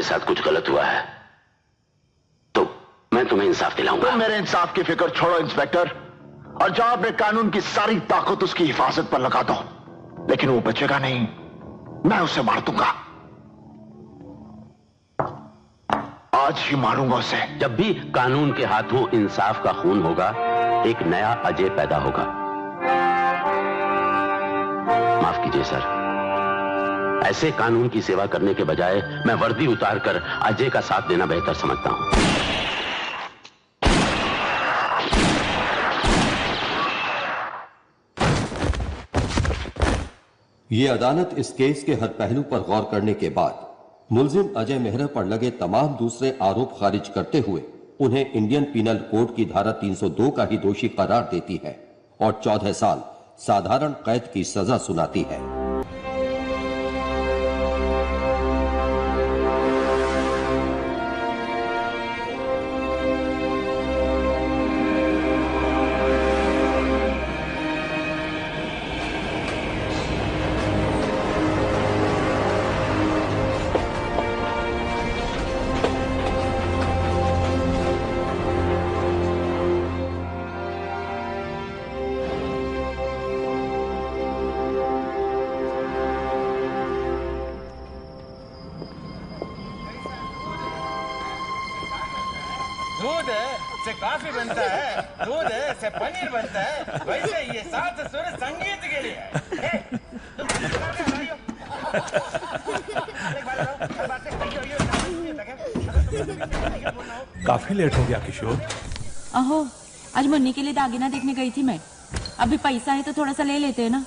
साथ कुछ गलत हुआ है तो मैं तुम्हें इंसाफ दिलाऊंगा। तुम मेरे इंसाफ की फिक्र छोड़ो इंस्पेक्टर, और जाओ अपने कानून की सारी ताकत उसकी हिफाजत पर लगा दो, लेकिन वो बचेगा नहीं, मैं उसे मार दूंगा। आज ही मारूंगा उसे। जब भी कानून के हाथों इंसाफ का खून होगा, एक नया अजय पैदा होगा। माफ कीजिए सर, ऐसे कानून की सेवा करने के बजाय मैं वर्दी उतारकर अजय का साथ देना बेहतर समझता हूं। ये अदालत इस केस के हर पहलू पर गौर करने के बाद मुल्जिम अजय मेहरा पर लगे तमाम दूसरे आरोप खारिज करते हुए उन्हें इंडियन पीनल कोड की धारा 302 का ही दोषी करार देती है और 14 साल साधारण कैद की सजा सुनाती है। काफी बनता है, दूध से पनीर बनता है, वैसे ये सात सुर संगीत के लिए है। काफी लेट हो गया किशोर। अहो, आज मुन्नी के लिए दागिना देखने गई थी मैं। अभी पैसा है तो थोड़ा सा ले लेते हैं ना।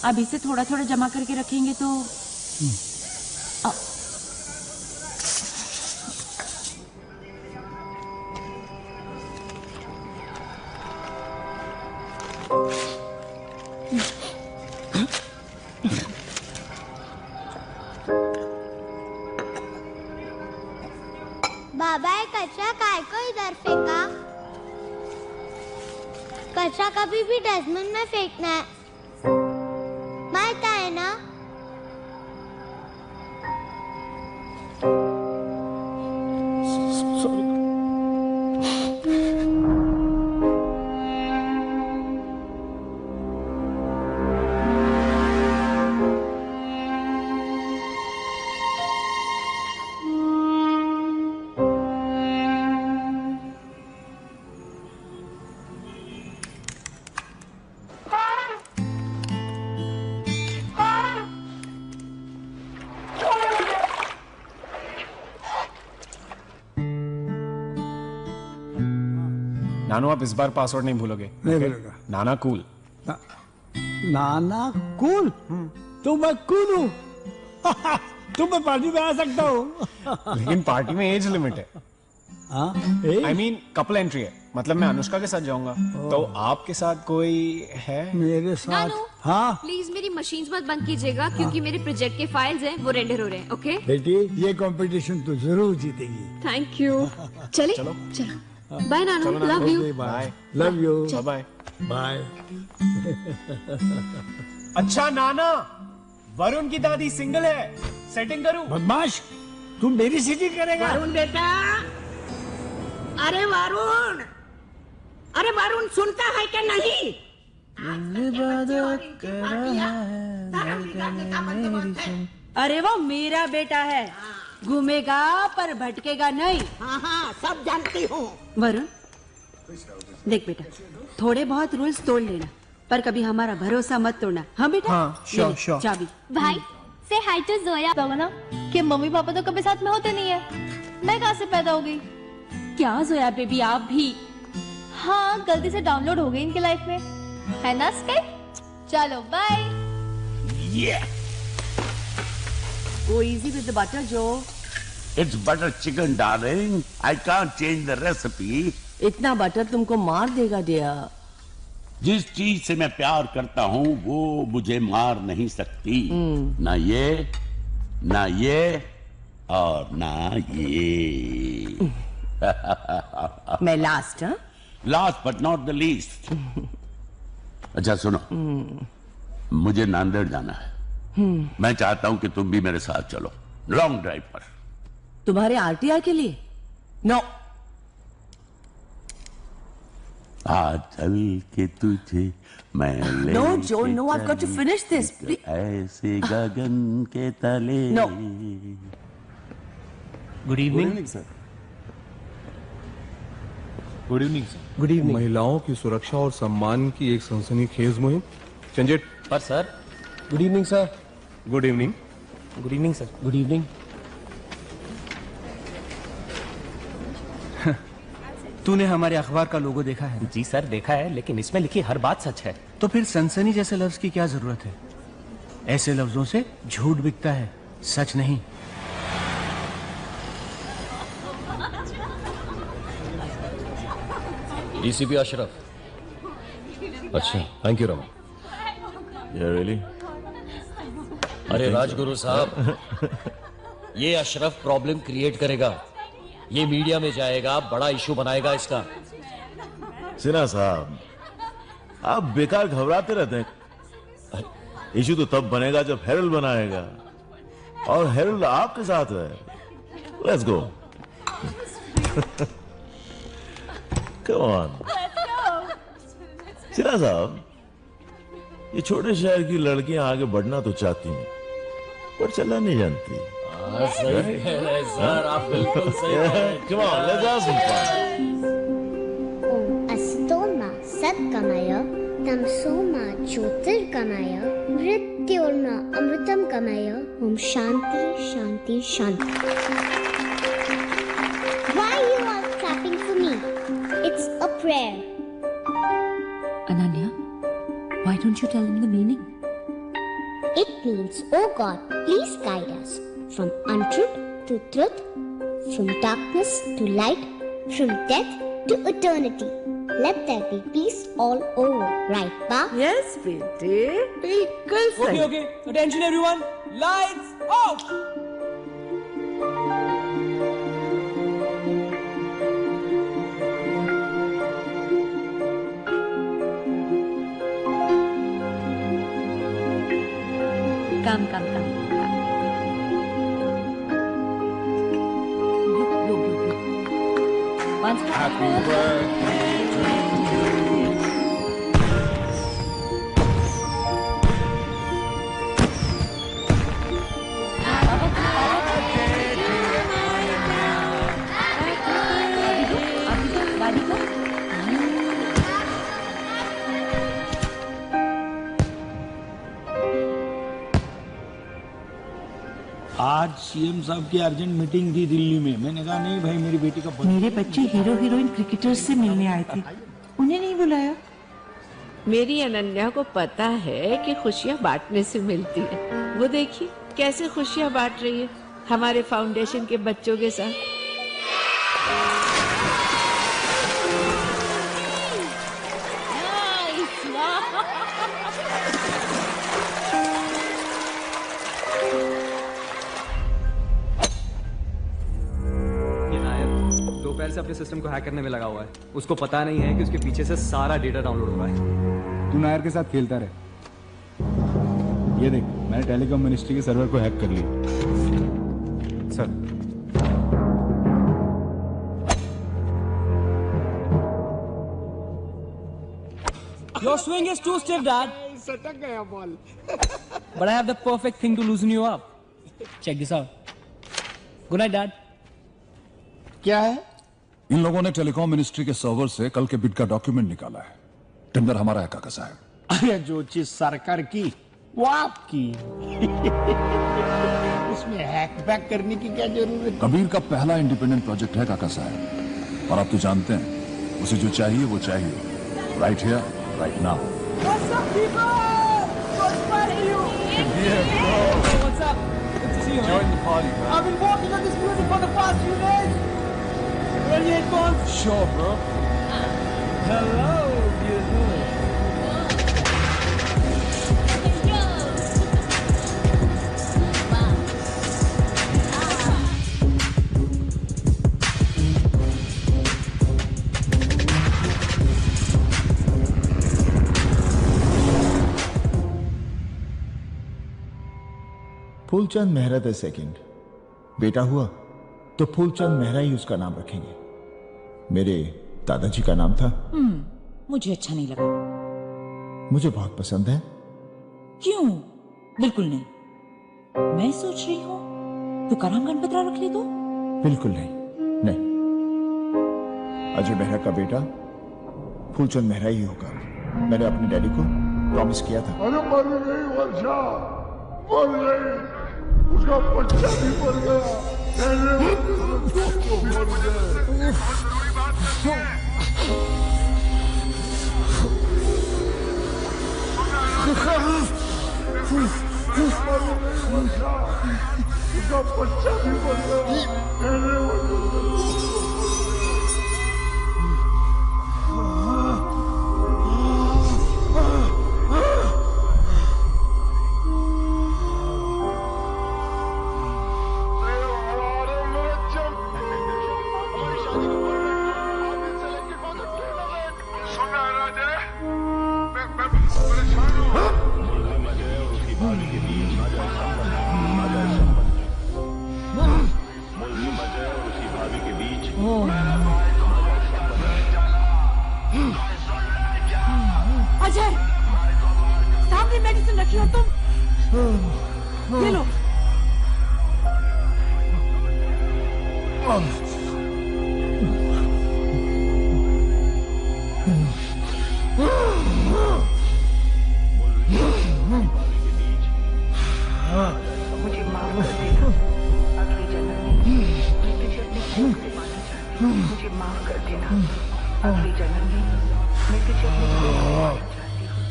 अभी से थोड़ा थोड़ा जमा करके रखेंगे तो बाबा ये कचरा काय को इधर फेंका? कचरा कभी भी डस्टबिन में फेंकना है, मालूम है ना? नानू आप इस बार पासवर्ड नहीं भूलोगे? नहीं भूलूंगा। नाना कूल। नाना कूल? तो मैं कूल हूँ। तो मैं पार्टी में आ सकता हूँ। लेकिन पार्टी में एज लिमिट है। I mean कपल एंट्री है, मतलब मैं अनुष्का के साथ जाऊंगा, तो आपके साथ कोई है? मेरे साथ? हाँ प्लीज मेरी मशीन्स मत बंद कीजिएगा, क्योंकि मेरे प्रोजेक्ट के फाइल्स हैं वो रेंडर हो रहे हैं। ओके बेटी, ये कंपटीशन तो जरूर जीतेगी। Thank you. चले चलो बाय नानू, love you. Bye love you. Bye bye. अच्छा नाना, वरुण की दादी सिंगल है, सेटिंग करूं? बदमाश, तुम मेरी सेटिंग करेगा? वरुण बेटा, अरे वरुण, अरे वरुण सुनता है क्या नहीं? अरे वो मेरा बेटा है, घूमेगा पर भटकेगा नहीं। हाँ हाँ सब जानती हूँ। वरुण देख बेटा, थोड़े बहुत रूल्स तोड़ लेना, पर कभी हमारा भरोसा मत तोड़ना। हाँ बेटा? हाँ, श्योर श्योर। चाबी भाई से हाय टू जोया। ना कि मम्मी पापा तो कभी साथ में होते नहीं है, मैं कहाँ से पैदा हो गई? क्या जोया बेबी आप भी? हाँ गलती से डाउनलोड हो गई इनके लाइफ में, है ना स्काइप? चलो bye. Go easy with the butter, Joe. It's butter chicken, darling. I can't change the recipe. इतना बटर तुमको मार देगा डियर। जिस चीज से मैं प्यार करता हूँ वो मुझे मार नहीं सकती। ना ये, ना ये और ना ये। मैं लास्ट? हाँ last but not the least. अच्छा सुनो, मुझे नांदेड़ जाना है। मैं चाहता हूं कि तुम भी मेरे साथ चलो लॉन्ग ड्राइव पर। तुम्हारे आरटीआई के लिए? नो। आज चल के तुझे मैं ले नो जो, no, I've got to finish this. ऐसे गगन के तले। No. Good evening sir. Good evening sir. Good evening. महिलाओं की सुरक्षा और सम्मान की एक सनसनीखेज मुहिम। चंजेट पर sir. Good evening sir. Good evening. Good evening sir. Good evening. तूने हमारे अखबार का लोगो देखा है? जी सर देखा है, लेकिन इसमें लिखी हर बात सच है। तो फिर सनसनी जैसे लफ्ज की क्या जरूरत है? ऐसे लफ्जों से झूठ बिकता है, सच नहीं। डीसीपी अशरफ। अच्छा, थैंक यू रमा। रियली? अरे राजगुरु साहब, ये अशरफ प्रॉब्लम क्रिएट करेगा, ये मीडिया में जाएगा, बड़ा इशू बनाएगा इसका। सिन्हा साहब, आप बेकार घबराते रहते हैं। इशू तो तब बनेगा जब हेरल्ड बनाएगा, और हेरल्ड आपके साथ है। Let's go. Come on. Sinha साहब, ये छोटे शहर की लड़कियां आगे बढ़ना तो चाहती हैं, पर चलना नहीं जानती। सही कह रहे हैं सर, आप बिल्कुल सही कह रहे हैं। Come on, let's have some fun. ओम अस्तोमा सत्कमय, तमसोमा ज्योतिर्गमय, मृत्योर्मा अमृतम गमय। ओम शांति शांति शांति। Why you are clapping for me? It's a prayer. Ananya, why don't you tell him the meaning? It means, oh God, please guide us from untruth to truth, from darkness to light, from death to eternity. Let there be peace all over, right, Pa? Yes, बेटे, बिल्कुल सही। Okay, okay. Attention everyone. Lights off. Come, come, come. Once Happy birthday to you. आज CM साहब की urgent meeting थी दिल्ली में। मैंने कहा नहीं भाई, मेरी बेटी का मेरे बच्चे हीरो हीरोइन क्रिकेटर्स से मिलने आए थे, उन्हें नहीं बुलाया। मेरी अनन्या को पता है कि खुशियाँ बांटने से मिलती है। वो देखिए कैसे खुशियाँ बांट रही है हमारे फाउंडेशन के बच्चों के साथ। दोपहर से अपने सिस्टम को हैक करने में लगा हुआ है। उसको पता नहीं है कि उसके पीछे से सारा डेटा डाउनलोड हो रहा है। तू नायर के साथ खेलता रहे। ये देख, मैंने टेलीकॉम मिनिस्ट्री के सर्वर को हैक कर लिया। Sir, Your swing is too stiff, Dad. सटक गया ball. But I have the perfect thing to loosen you up. Check this out. Good night, Dad. क्या है? इन लोगों ने टेलीकॉम मिनिस्ट्री के सर्वर से कल के बिड का डॉक्यूमेंट निकाला है। टेंडर हमारा है काका साहब। अरे जो चीज सरकार की वो आपकी। उसमें हैक पैक करने की क्या जरूरत है? कबीर का पहला इंडिपेंडेंट प्रोजेक्ट है काका साहब, और आप तो जानते हैं उसे जो चाहिए वो चाहिए, right here right now. What's up, people? What's fighting you? Yeah, bro. What's up? Good to see you, man. Join the party, man. I've been working on this music for the past few days. Ready, headphones? Sure, bro. Hello, beautiful. Phoolchand मेहरत है second. बेटा हुआ? तो फूलचंद मेहरा ही उसका नाम रखेंगे। मेरे दादाजी का नाम था। मुझे अच्छा नहीं लगा। मुझे बहुत पसंद है। क्यों? बिल्कुल नहीं। मैं सोच रही हूँ तुकाराम गणपतराव रख ले तो। बिल्कुल नहीं। अजय मेहरा का बेटा फूलचंद मेहरा ही होगा। मैंने अपने डैडी को प्रॉमिस किया था। अरे मर गई वर्षा, मर गई, उसका बच्चा भी मर गया। उसका बच्चा भी मर गया। अजय, सामने मेडिसिन रखी हो तुम, ले लो। मुझे माफ कर देना, अगली जन्म में मैं तुझे अपने खून से मारना चाहती हूँ। मुझे माफ कर देना, अगली जन्म में मैं तुझे अपने खून से मारना चाहती हूँ।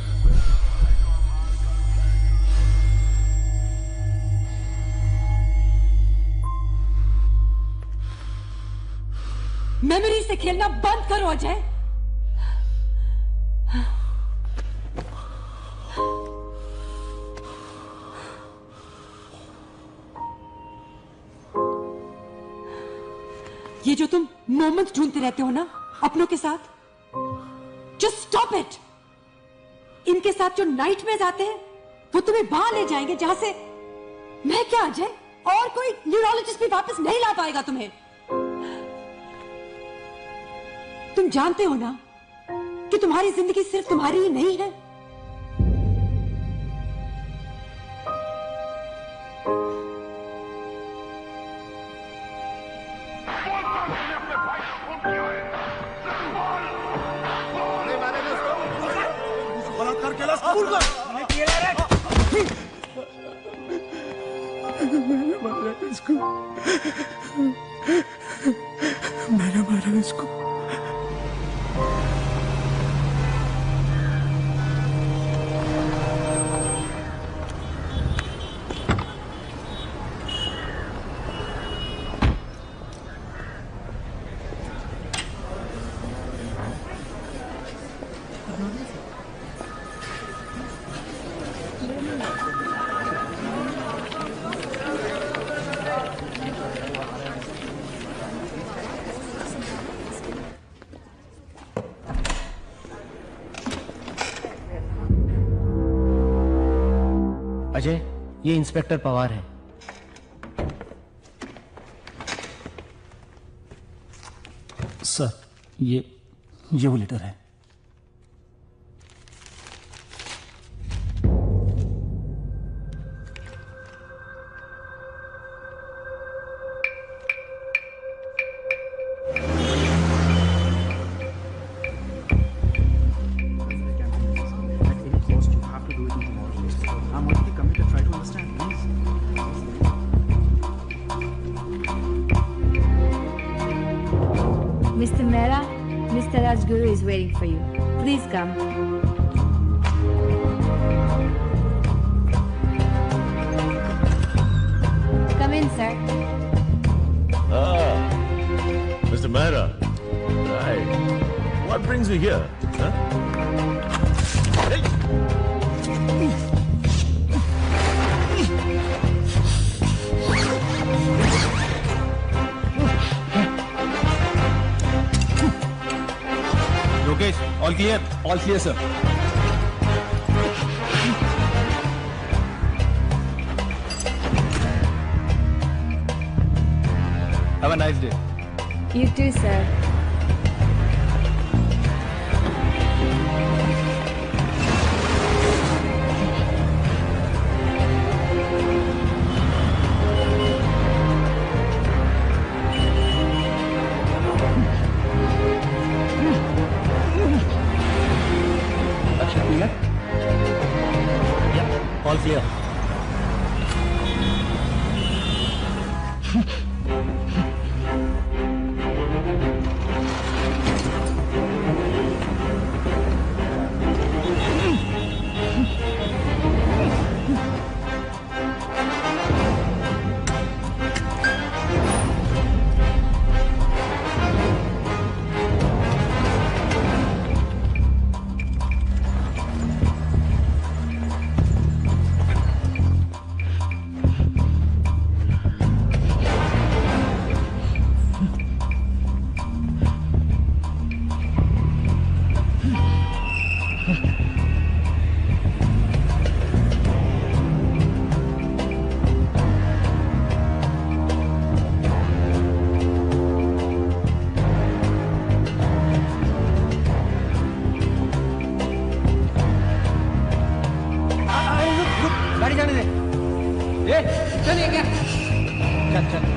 मेमोरी से खेलना बंद करो अजय। ये जो तुम मोमेंट ढूंढते रहते हो ना अपनों के साथ, जस्ट स्टॉप इट। इनके साथ जो नाइटमेयर्स आते हैं वो तुम्हें वहां ले जाएंगे जहां से मैं क्या अजय और कोई न्यूरोलॉजिस्ट भी वापस नहीं ला पाएगा तुम्हें। तुम जानते हो ना कि तुम्हारी जिंदगी सिर्फ तुम्हारी ही नहीं है। मैंने मारा इसको। अजय, ये इंस्पेक्टर पवार है। सर, ये वो लेटर है। Mr. Mehra, Mr. Rajguru is waiting for you. Please come. Come in, sir. Mr. Mehra. Right. What brings you here? Huh? Hey. Lokesh, all clear? All clear, sir. Have a nice day. You too, sir. All clear. गाड़ी जाने दे। ए, चलिए क्या? चल चल।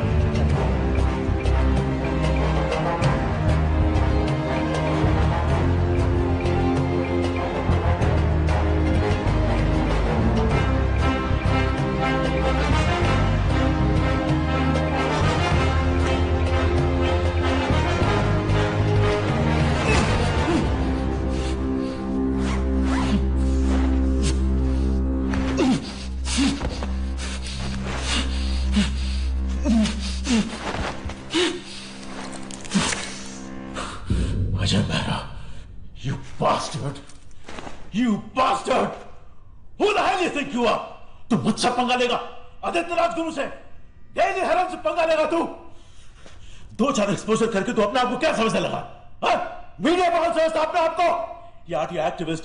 Ajay Mehra, you bastard! You bastard! Who the hell you think you are? तू मुझसे पंगा लेगा? आदित्य राजगुरु से? डेली हरम से पंगा लेगा तू? दो चार एक्सपोजर करके तू अपने आप को क्या समझने लगा? हाँ? मीडिया पर समझता अपने आप को? ये आरटीओ एक्टिविस्ट,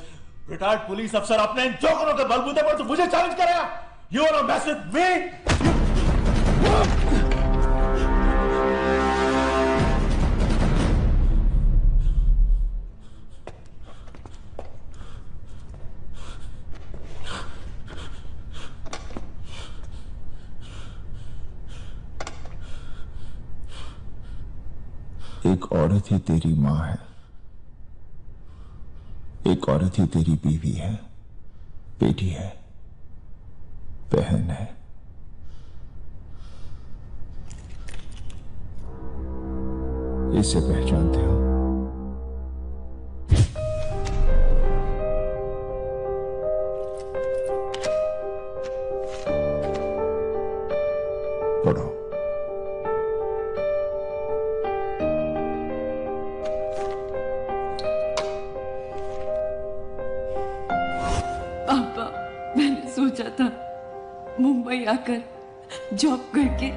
रिटायर्ड पुलिस अफसर अपने इन जोकरों के बलबूते पर तू मुझे चैलेंज करेगा? You wanna mess with me? एक औरत ही तेरी माँ है, एक औरत ही तेरी बीवी है, बेटी है, बहन है। इसे पहचानते हो? पढ़ो। सोचा था मुंबई आकर जॉब करके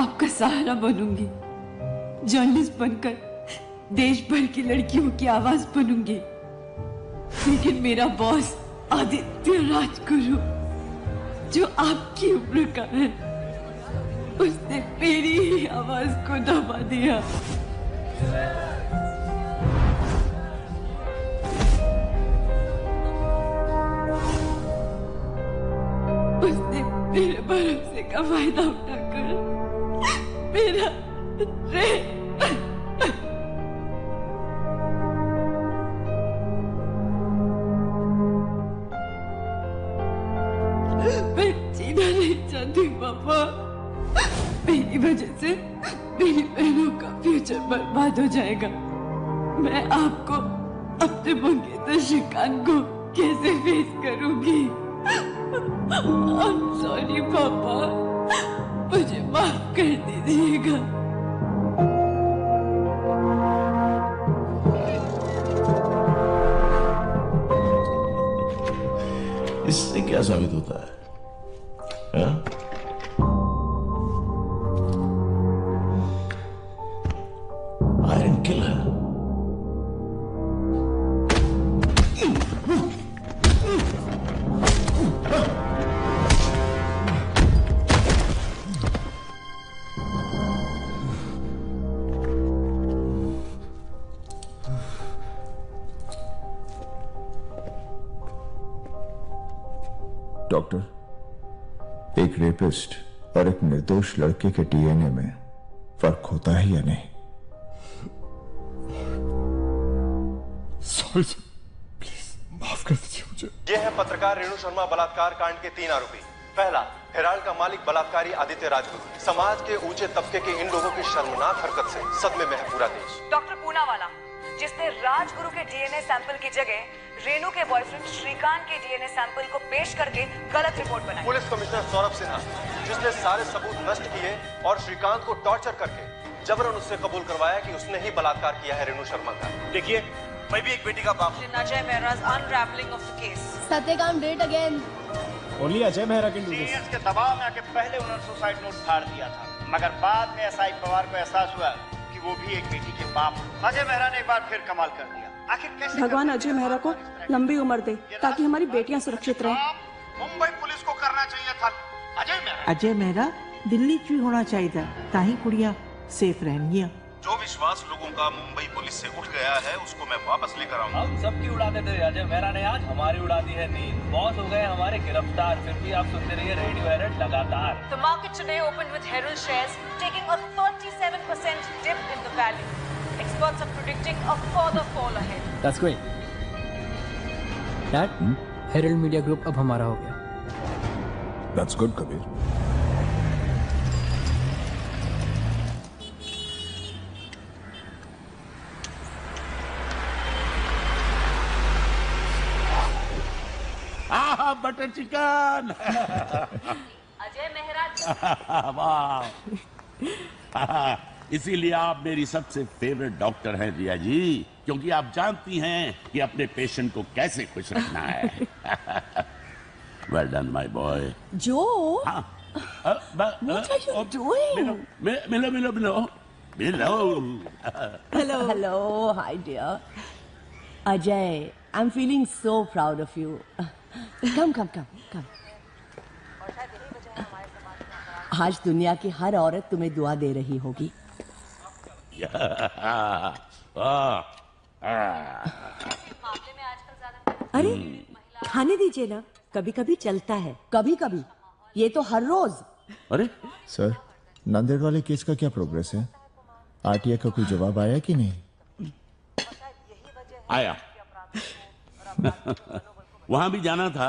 आपका सहारा बनूंगी, जर्नलिस्ट बनकर देश भर की लड़कियों की आवाज बनूंगी, लेकिन मेरा बॉस आदित्य राजगुरु जो आपकी उम्र का है, उसने मेरी ही आवाज को दबा दिया। उसने मेरे भरोसे का फायदा उठाकर मेरा मैं जीना नहीं चाहती पापा। मेरी वजह से मेरी बहनों का फ्यूचर बर्बाद हो जाएगा। मैं आपको अपने मंगेतर श्रीकांत को कैसे फेस करूंगी? I'm sorry पापा, मुझे माफ कर दीजिएगा। इससे क्या साबित होता है? Iron killer. डॉक्टर, एक रेपिस्ट और एक निर्दोष लड़के के डीएनए में फर्क होता है या नहीं? सॉरी सर, प्लीज माफ कर दीजिए मुझे। ये है पत्रकार रेणु शर्मा बलात्कार कांड के 3 आरोपी। पहला, हेराल्ड का मालिक बलात्कारी आदित्य राजगुरु। समाज के ऊंचे तबके के इन लोगों की शर्मनाक हरकत से सदमे में है पूरा देश। डॉक्टर पूनावाला, जिसने राजगुरु के डीएनए सैंपल की जगह रेणु के बॉयफ्रेंड श्रीकांत के डीएनए सैंपल को पेश करके गलत रिपोर्ट बनाई। पुलिस कमिश्नर सौरभ सिन्हा, जिसने सारे सबूत नष्ट किए और श्रीकांत को टॉर्चर करके जबरन उससे कबूल करवाया कि उसने ही बलात्कार किया है रेणु शर्मा का। देखिए, मैं भी एक बेटी का बाप हूं। Ajay Mehra's unraveling of the case. Satyakam date again. Only Ajay Mehra can do this. Seniors के दबाव में आके पहले उन्होंने सुसाइड नोट फाड़ दिया था, मगर बाद में एसआई पवार को एहसास हुआ कि वो भी एक बेटी के बाप। अजय मेहरा ने एक बार फिर कमाल कर दिया। आखिर कैसे भगवान अजय मेहरा को लंबी उम्र दे ताकि हमारी बेटियां सुरक्षित रहें। मुंबई पुलिस को करना चाहिए था। अजय मेहरा दिल्ली क्यों होना चाहिए था, ताही कुड़िया सेफ रहेंगी। जो विश्वास लोगों का मुंबई पुलिस से उठ गया है उसको मैं वापस लेकर आऊंगा। हम सबकी उड़ाते थे, अजय मेहरा ने आज हमारी उड़ा दी है नींद। बॉस हो गए हमारे गिरफ्तार, फिर भी आप सुनते रहिए रेडियो एरर लगातार। The market today opened with Herald shares taking a 37% dip in the value. Experts are predicting a further fall ahead. That's great. Dad, Herald Media Group अब हमारा हो गया। That's good, Kabir. Butter chicken. Ajay Mehra. वाह, इसीलिए आप मेरी सबसे फेवरेट डॉक्टर हैं रिया जी, क्योंकि आप जानती हैं कि अपने पेशेंट को कैसे खुश रखना है। Well done my boy. जो What are you doing? मिलो। Hello, hi dear. Ajay, I'm feeling so proud of you. Come. आज दुनिया की हर औरत तुम्हें दुआ दे रही होगी। अरे खाने दीजिए ना, कभी कभी चलता है, कभी कभी, ये तो हर रोज। अरे सर, नांदेड़ वाले केस का क्या प्रोग्रेस है? आरटीआई का कोई जवाब आया कि नहीं? आया। वहां भी जाना था।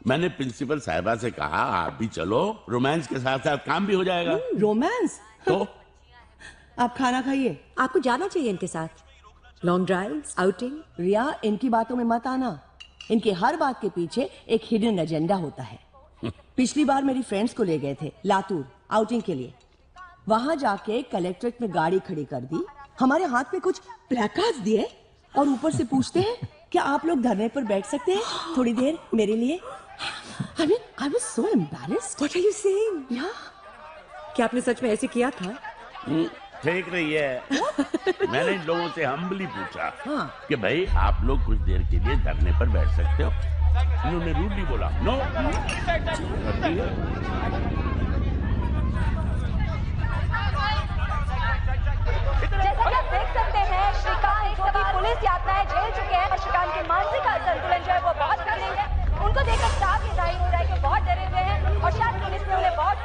मैंने प्रिंसिपल साहिबा से कहा आप भी चलो, रोमांस के साथ साथ काम भी हो जाएगा। रोमांस? तो आप खाना खाइए, आपको जाना चाहिए इनके साथ। Long drives, outing. रिया, इनकी बातों में मत आना। इनके हर बात के पीछे एक हिडन एजेंडा होता है। पिछली बार मेरी फ्रेंड्स को ले गए थे लातूर आउटिंग के लिए। वहां जाके कलेक्ट्रेट में गाड़ी खड़ी कर दी, हमारे हाथ में कुछ प्लेकार्ड्स दिए और ऊपर से पूछते हैं क्या आप लोग धरने पर बैठ सकते हैं थोड़ी देर मेरे लिए। I mean, I was so embarrassed. What are you saying? Yeah. क्या आपने सच में ऐसे किया था? ठीक नहीं है। मैंने इन लोगों से हम्बली पूछा कि भाई आप लोग कुछ देर के लिए धरने पर बैठ सकते हो। उन्होंने रूडली बोला नो। जैसा कि आप देख सकते हैं, श्रीकांत जो कि पुलिस यातनाएं झेल चुके हैं और श्रीकांत के मानसिक संतुलन जो है वो बहुत बिगड़े हैं। उनको देखकर साफ ये जाहिर हो रहा है कि बहुत डरे हुए हैं और शायद पुलिस ने उन्हें बहुत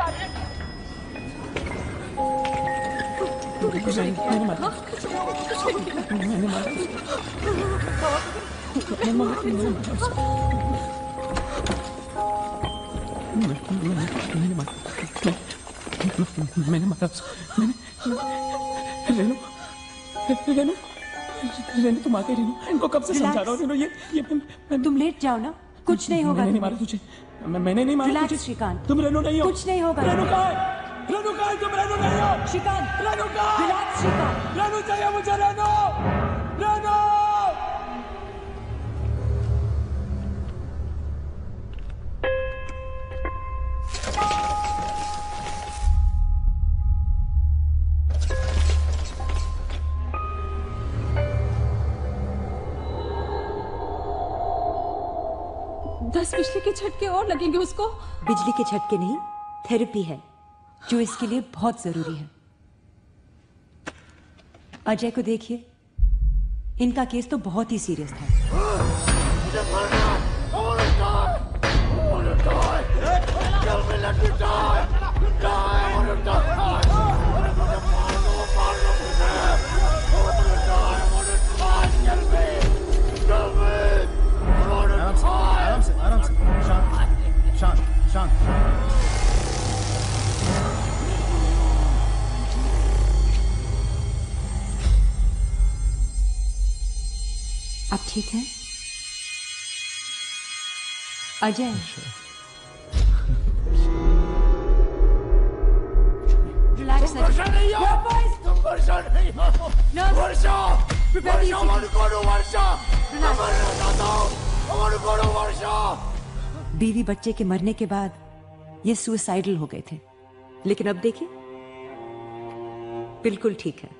रेनू तुम आ गई। रेनू, इनको कब से समझा रहा हूँ। रेनू, ये तुम लेट जाओ ना, कुछ नहीं होगा। मैंने नहीं मारा तुझे, मैंने नहीं मारा तुझे। श्रीकांत, तुम रेनू नहीं हो। कुछ नहीं होगा। रेनू कहाँ है? रेनू कहाँ है? तुम रेनू नहीं हो। श्रीकांत, रेनू कहाँ है? रिलैक्स श्रीकांत। रेनू चाहिए मुझे। रेनू, रेनू। दस बिजली के झटके और लगेंगे उसको। बिजली के झटके नहीं, थेरेपी है जो इसके लिए बहुत जरूरी है। अजय को देखिए, इनका केस तो बहुत ही सीरियस था। let me die! Die! I want to die! I want to die! Kill me! Kill me! आराम से शांत शांत। आप ठीक हैं अजय? रिलैक्स वर्षा नहीं हो, वर्षा नहीं हो, वर्षा, वर्षा। बीवी बच्चे के मरने के बाद ये सुसाइडल हो गए थे, लेकिन अब देखिए बिल्कुल ठीक है।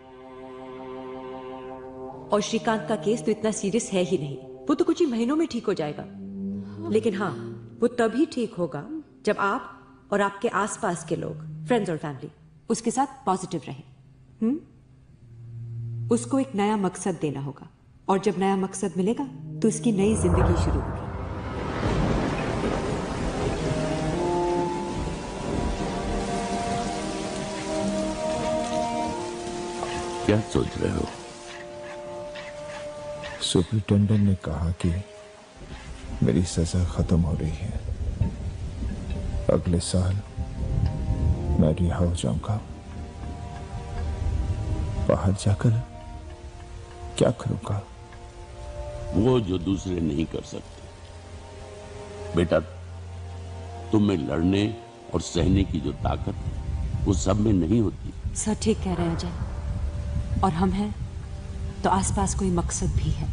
और श्रीकांत का केस तो इतना सीरियस है ही नहीं, वो तो कुछ ही महीनों में ठीक हो जाएगा। लेकिन हाँ, वो तभी ठीक होगा जब आप और आपके आसपास के लोग, फ्रेंड्स और फैमिली उसके साथ पॉजिटिव रहें। उसको एक नया मकसद देना होगा, और जब नया मकसद मिलेगा तो उसकी नई जिंदगी शुरू होगी। क्या सोच रहे हो? सुपरिटेंडेंट ने कहा कि मेरी सजा खत्म हो रही है। अगले साल मैं रिहा हो जाऊंगा। बाहर जाकर क्या करूंगा? वो जो दूसरे नहीं कर सकते। बेटा, तुम में लड़ने और सहने की जो ताकत है वो सब में नहीं होती। सर ठीक कह रहे हैं अजय, और हम हैं तो आसपास कोई मकसद भी है।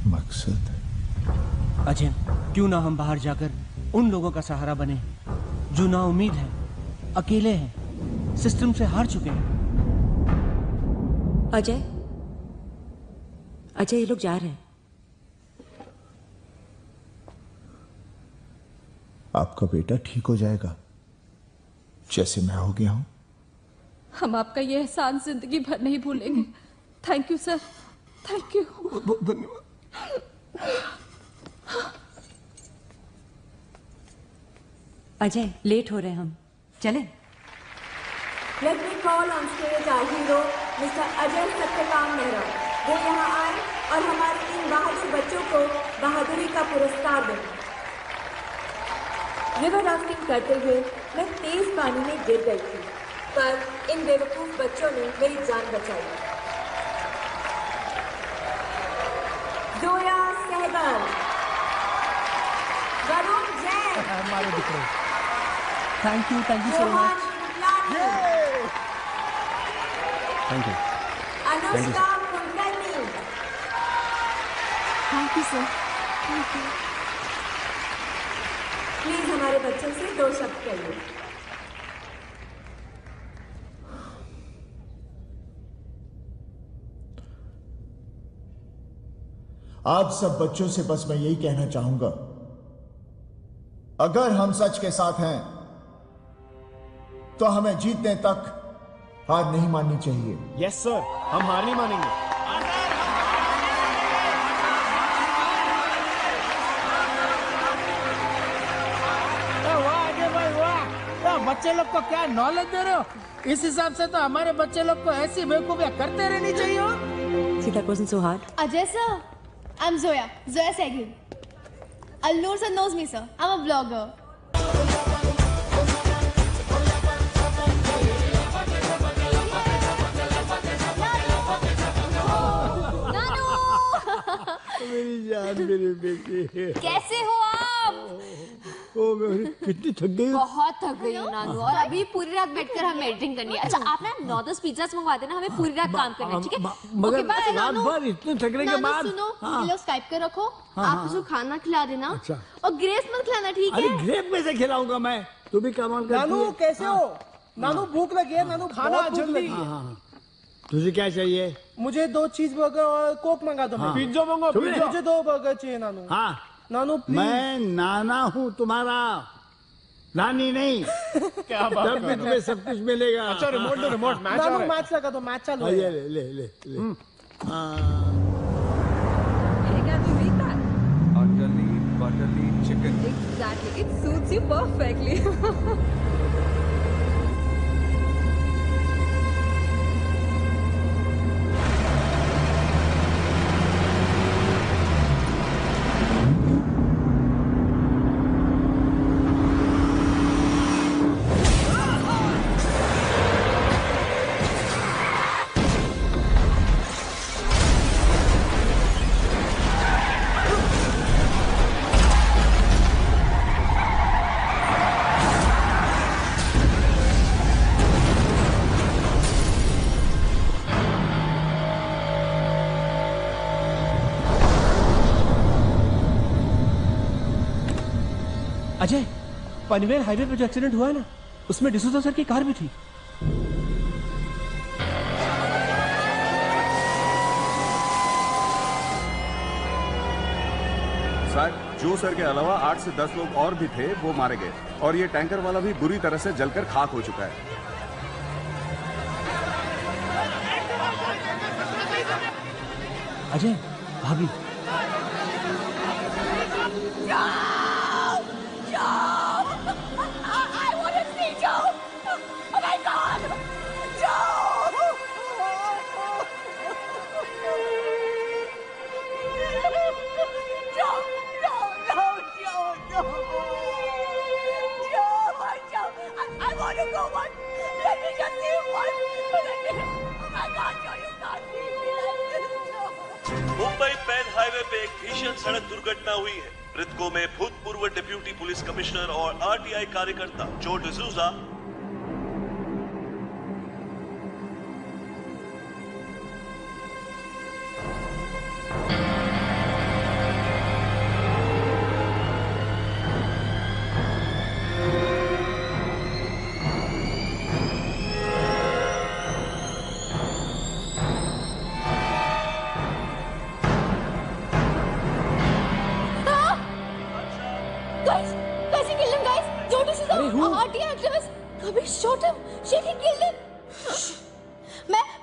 मकसद? अजय, क्यों ना हम बाहर जाकर उन लोगों का सहारा बने जो ना उम्मीद है, अकेले हैं, सिस्टम से हार चुके हैं। अजय, ये लोग जा रहे हैं। आपका बेटा ठीक हो जाएगा, जैसे मैं हो गया हूं। हम आपका ये एहसान जिंदगी भर नहीं भूलेंगे। Thank you sir, thank you. बहुत धन्यवाद। अजय, लेट हो रहे हैं हम, चलें? Let me call on stage our hero, Mr. Ajay Satyakam Mehra. वो यहाँ आए और हमारे इन बहादुर बच्चों को बहादुरी का पुरस्कार दें। रिवर राफ्टिंग करते हुए मैं तेज पानी में गिर गई थी, पर इन बेवकूफ बच्चों ने मेरी जान बचाई। जोया सहगल, वरुण जैन, हमारे दिखरे। Thank you so much. Thank you. Anushka Kulkarni. Thank you sir. Thank you. Please हमारे बच्चों से 2 शब्द कहिए। आप सब बच्चों से बस मैं यही कहना चाहूंगा, अगर हम सच के साथ हैं तो हमें जीतने तक हार नहीं माननी चाहिए। यस सर, हम हार नहीं मानेंगे। बच्चे लोग को क्या नॉलेज दे रहे हो? इस हिसाब से तो हमारे बच्चे लोग को ऐसी बेवकूफियां करते रहनी चाहिए। See, that wasn't so hard. Ajay sir, I'm Zoya Sehgal. Allur sir knows me sir. I'm a vlogger. मेरी जान, मेरी बेटी। कैसे हो आप? कितनी थक गई? बहुत थक गई हूँ नानू, और अभी पूरी रात बैठकर हम एडिटिंग करनी है। अच्छा आप ना 9-10 पिज्जास मंगवा देना, हमें पूरी रात काम करना है, ठीक है? मगर रात भर इतने थकने के बाद सुनो, ये लो स्काइप कर रखो, आप उसको खाना खिला देना। अच्छा। और ग्रेप्स मत खिलाना, ठीक है? अरे ग्रेप में से खिलाऊंगा मैं, तू भी कमाल करती है। नानू कैसे हो? नानू भूख लगी है, नानू खाना जल्दी। तुझे क्या चाहिए? मुझे 2 चीज बर्गर और कोक मंगा दो। पिज्जा मंगा। मुझे 2 बर्गर चाहिए नानू। हाँ नानू प्लीज। मैं नाना हूँ तुम्हारा, नानी नहीं। क्या बात तब भी तुम्हें सब कुछ मिलेगा। अच्छा रिमोट दो, रिमोट। नानू मैच लगा दो, मैच चालू है। ले ले ले ले ले। Butterly chicken. Exactly. It suits suits you perfectly. Ajay, Panvel highway पे जो एक्सीडेंट हुआ है ना, उसमें डिसूजा सर की कार भी थी। सर, जो सर के अलावा 8 से 10 लोग और भी थे, वो मारे गए और ये टैंकर वाला भी बुरी तरह से जलकर खाक हो चुका है। अजय, भाभी। मुंबई पैन हाईवे पे एक भीषण सड़क दुर्घटना हुई है। मृतकों में भूतपूर्व डिप्यूटी पुलिस कमिश्नर और आरटीआई कार्यकर्ता जो डिसूजा,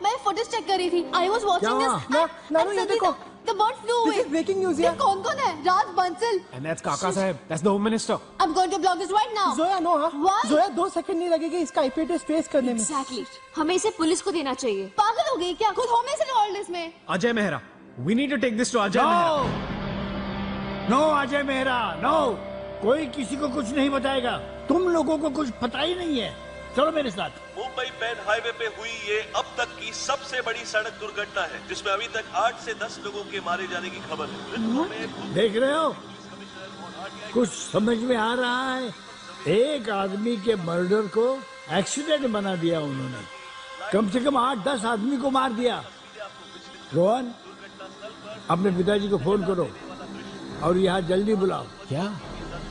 मैं फुटेज चेक कर रही थी। I was watching this. नानू ये देखो। The bird flew away. This is breaking news ये कौन-कौन है? राज Bansal. And that's Kaka Sahib. That's the Home Minister. I'm going to block this right now. Zoya no हाँ। Why? जोया 2 सेकंड नहीं लगेगी इसका IP एड्रेस ट्रेस करने में। Exactly. हमें इसे पुलिस को देना चाहिए। पागल हो गई क्या? खुद होम मिनिस्टर ऑल दिस में। Ajay Mehra. We need to take this to Ajay Mehra. No Ajay Mehra, no. कोई किसी को कुछ नहीं बताएगा। तुम लोगों को कुछ पता ही नहीं है। चलो मेरे साथ। मुंबई पैन हाईवे पे हुई ये अब तक की सबसे बड़ी सड़क दुर्घटना है, जिसमें अभी तक 8 से 10 लोगों के मारे जाने की खबर है। देख रहे हो, कुछ समझ में आ रहा है। एक आदमी के मर्डर को एक्सीडेंट बना दिया उन्होंने। कम से कम 8-10 आदमी को मार दिया। रोहन, अपने पिताजी को फोन करो और यहाँ जल्दी बुलाओ। क्या?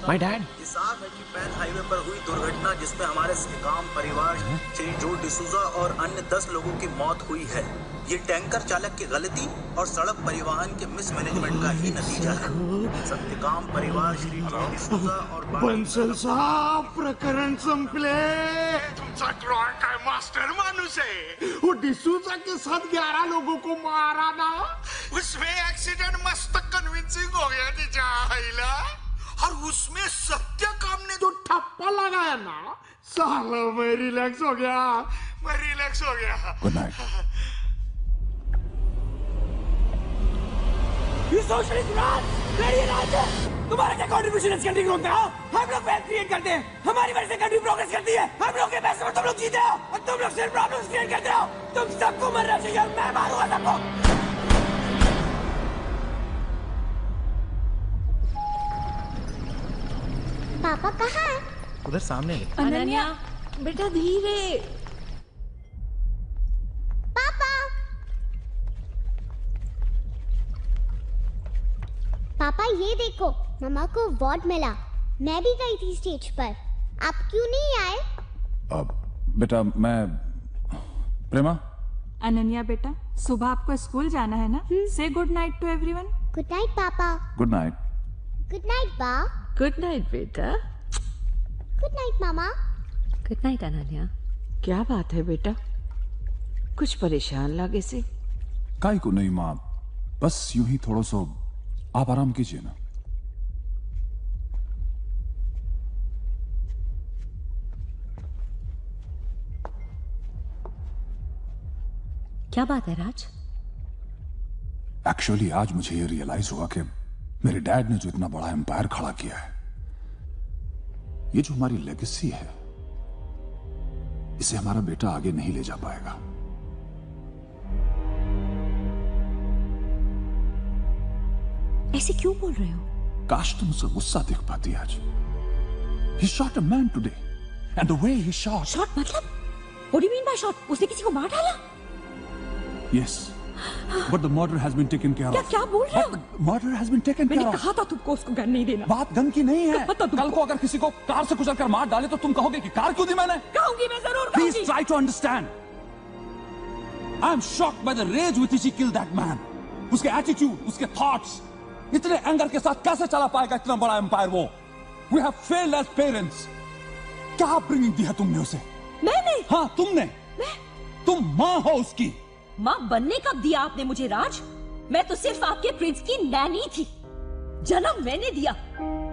My dad. साफ है कि पैन हाईवे पर हुई दुर्घटना जिसमें हमारे श्रीकांत परिवार श्री जो डिसूजा और अन्य 10 लोगों की मौत हुई है, ये टैंकर चालक की गलती और सड़क परिवहन के मिसमैनेजमेंट का ही नतीजा है। सत्यकाम परिवार श्री जो डिसूजा और बंसल साहब, प्रकरण संपले। तुमचा क्रॉन काय मास्टर माणूस है। वो डिसूजा के साथ 11 लोगों को मारा ना, उसमें एक्सीडेंट मस्त कन्विंसिंग हो गया तिच्या आईला। और उसमें सत्यकाम ने जो ठप्पा लगाया ना, साला मैं रिलैक्स हो गया। Good night. तुम्हारा क्या कंट्रीब्यूशन इस कंट्री को होता है? हम लोग वेल्थ क्रिएट करते हैं, हमारी वजह से कंट्री प्रोग्रेस करती है। हम लोग के पैसे में तुम लोग जीते हो और तुम लोग सिर्फ प्रॉब्लम्स क्रिएट करते हो। तुम सबको मरना चाहिए और मैं मारूंगा सबको। पापा कहाँ है? उधर सामने। अनन्या, बेटा धीरे। पापा, पापा ये देखो, मम्मा को अवार्ड मिला। मैं भी गई थी स्टेज पर। आप क्यों नहीं आए? अब बेटा मैं प्रेमा। अनन्या बेटा, सुबह आपको स्कूल जाना है ना? से good night to everyone. Good night पापा। Good night. गुड नाइट बा। गुड नाइट बेटा। गुड नाइट मामा। Good night Ananya. क्या बात है बेटा, कुछ परेशान लगे से? काई को नहीं माँ, बस यूं ही थोड़ा सा आप आराम कीजिए ना। क्या बात है राज? एक्चुअली आज मुझे ये रियलाइज हुआ कि मेरे डैड ने जो इतना बड़ा एम्पायर खड़ा किया है, ये जो हमारी लेगेसी है, इसे हमारा बेटा आगे नहीं ले जा पाएगा। ऐसे क्यों बोल रहे हो? काश तुम उसे गुस्सा देख पाती आज। He shot a man today, and the way he shot. Shot मतलब? What do you mean by shot? उसने किसी को मार डाला? Yes, but the murder has been taken care of. क्या बोल रहे हो? Murder has been taken care of. मैंने कहा था तुमको उसको गन नहीं देना। बात गन की नहीं है। कल को अगर किसी को कार से कुचल कर मार डाले तो तुम कहोगे कि कार क्यों दी मैंने? कहूंगी, मैं जरूर कहूंगी। Please try to understand. I am shocked by the rage with which he killed that man. उसके attitude, उसके thoughts, इतने एंगर के साथ कैसे चला पाएगा इतना बड़ा एम्पायर वो? We have failed as parents. क्या अपब्रिंगिंग दी है तुमने उसे? मैंने? हाँ तुमने। तुम माँ हो उसकी। माँ बनने कब दिया आपने मुझे राज? मैं तो सिर्फ आपके प्रिंस की नैनी थी। जन्म मैंने दिया,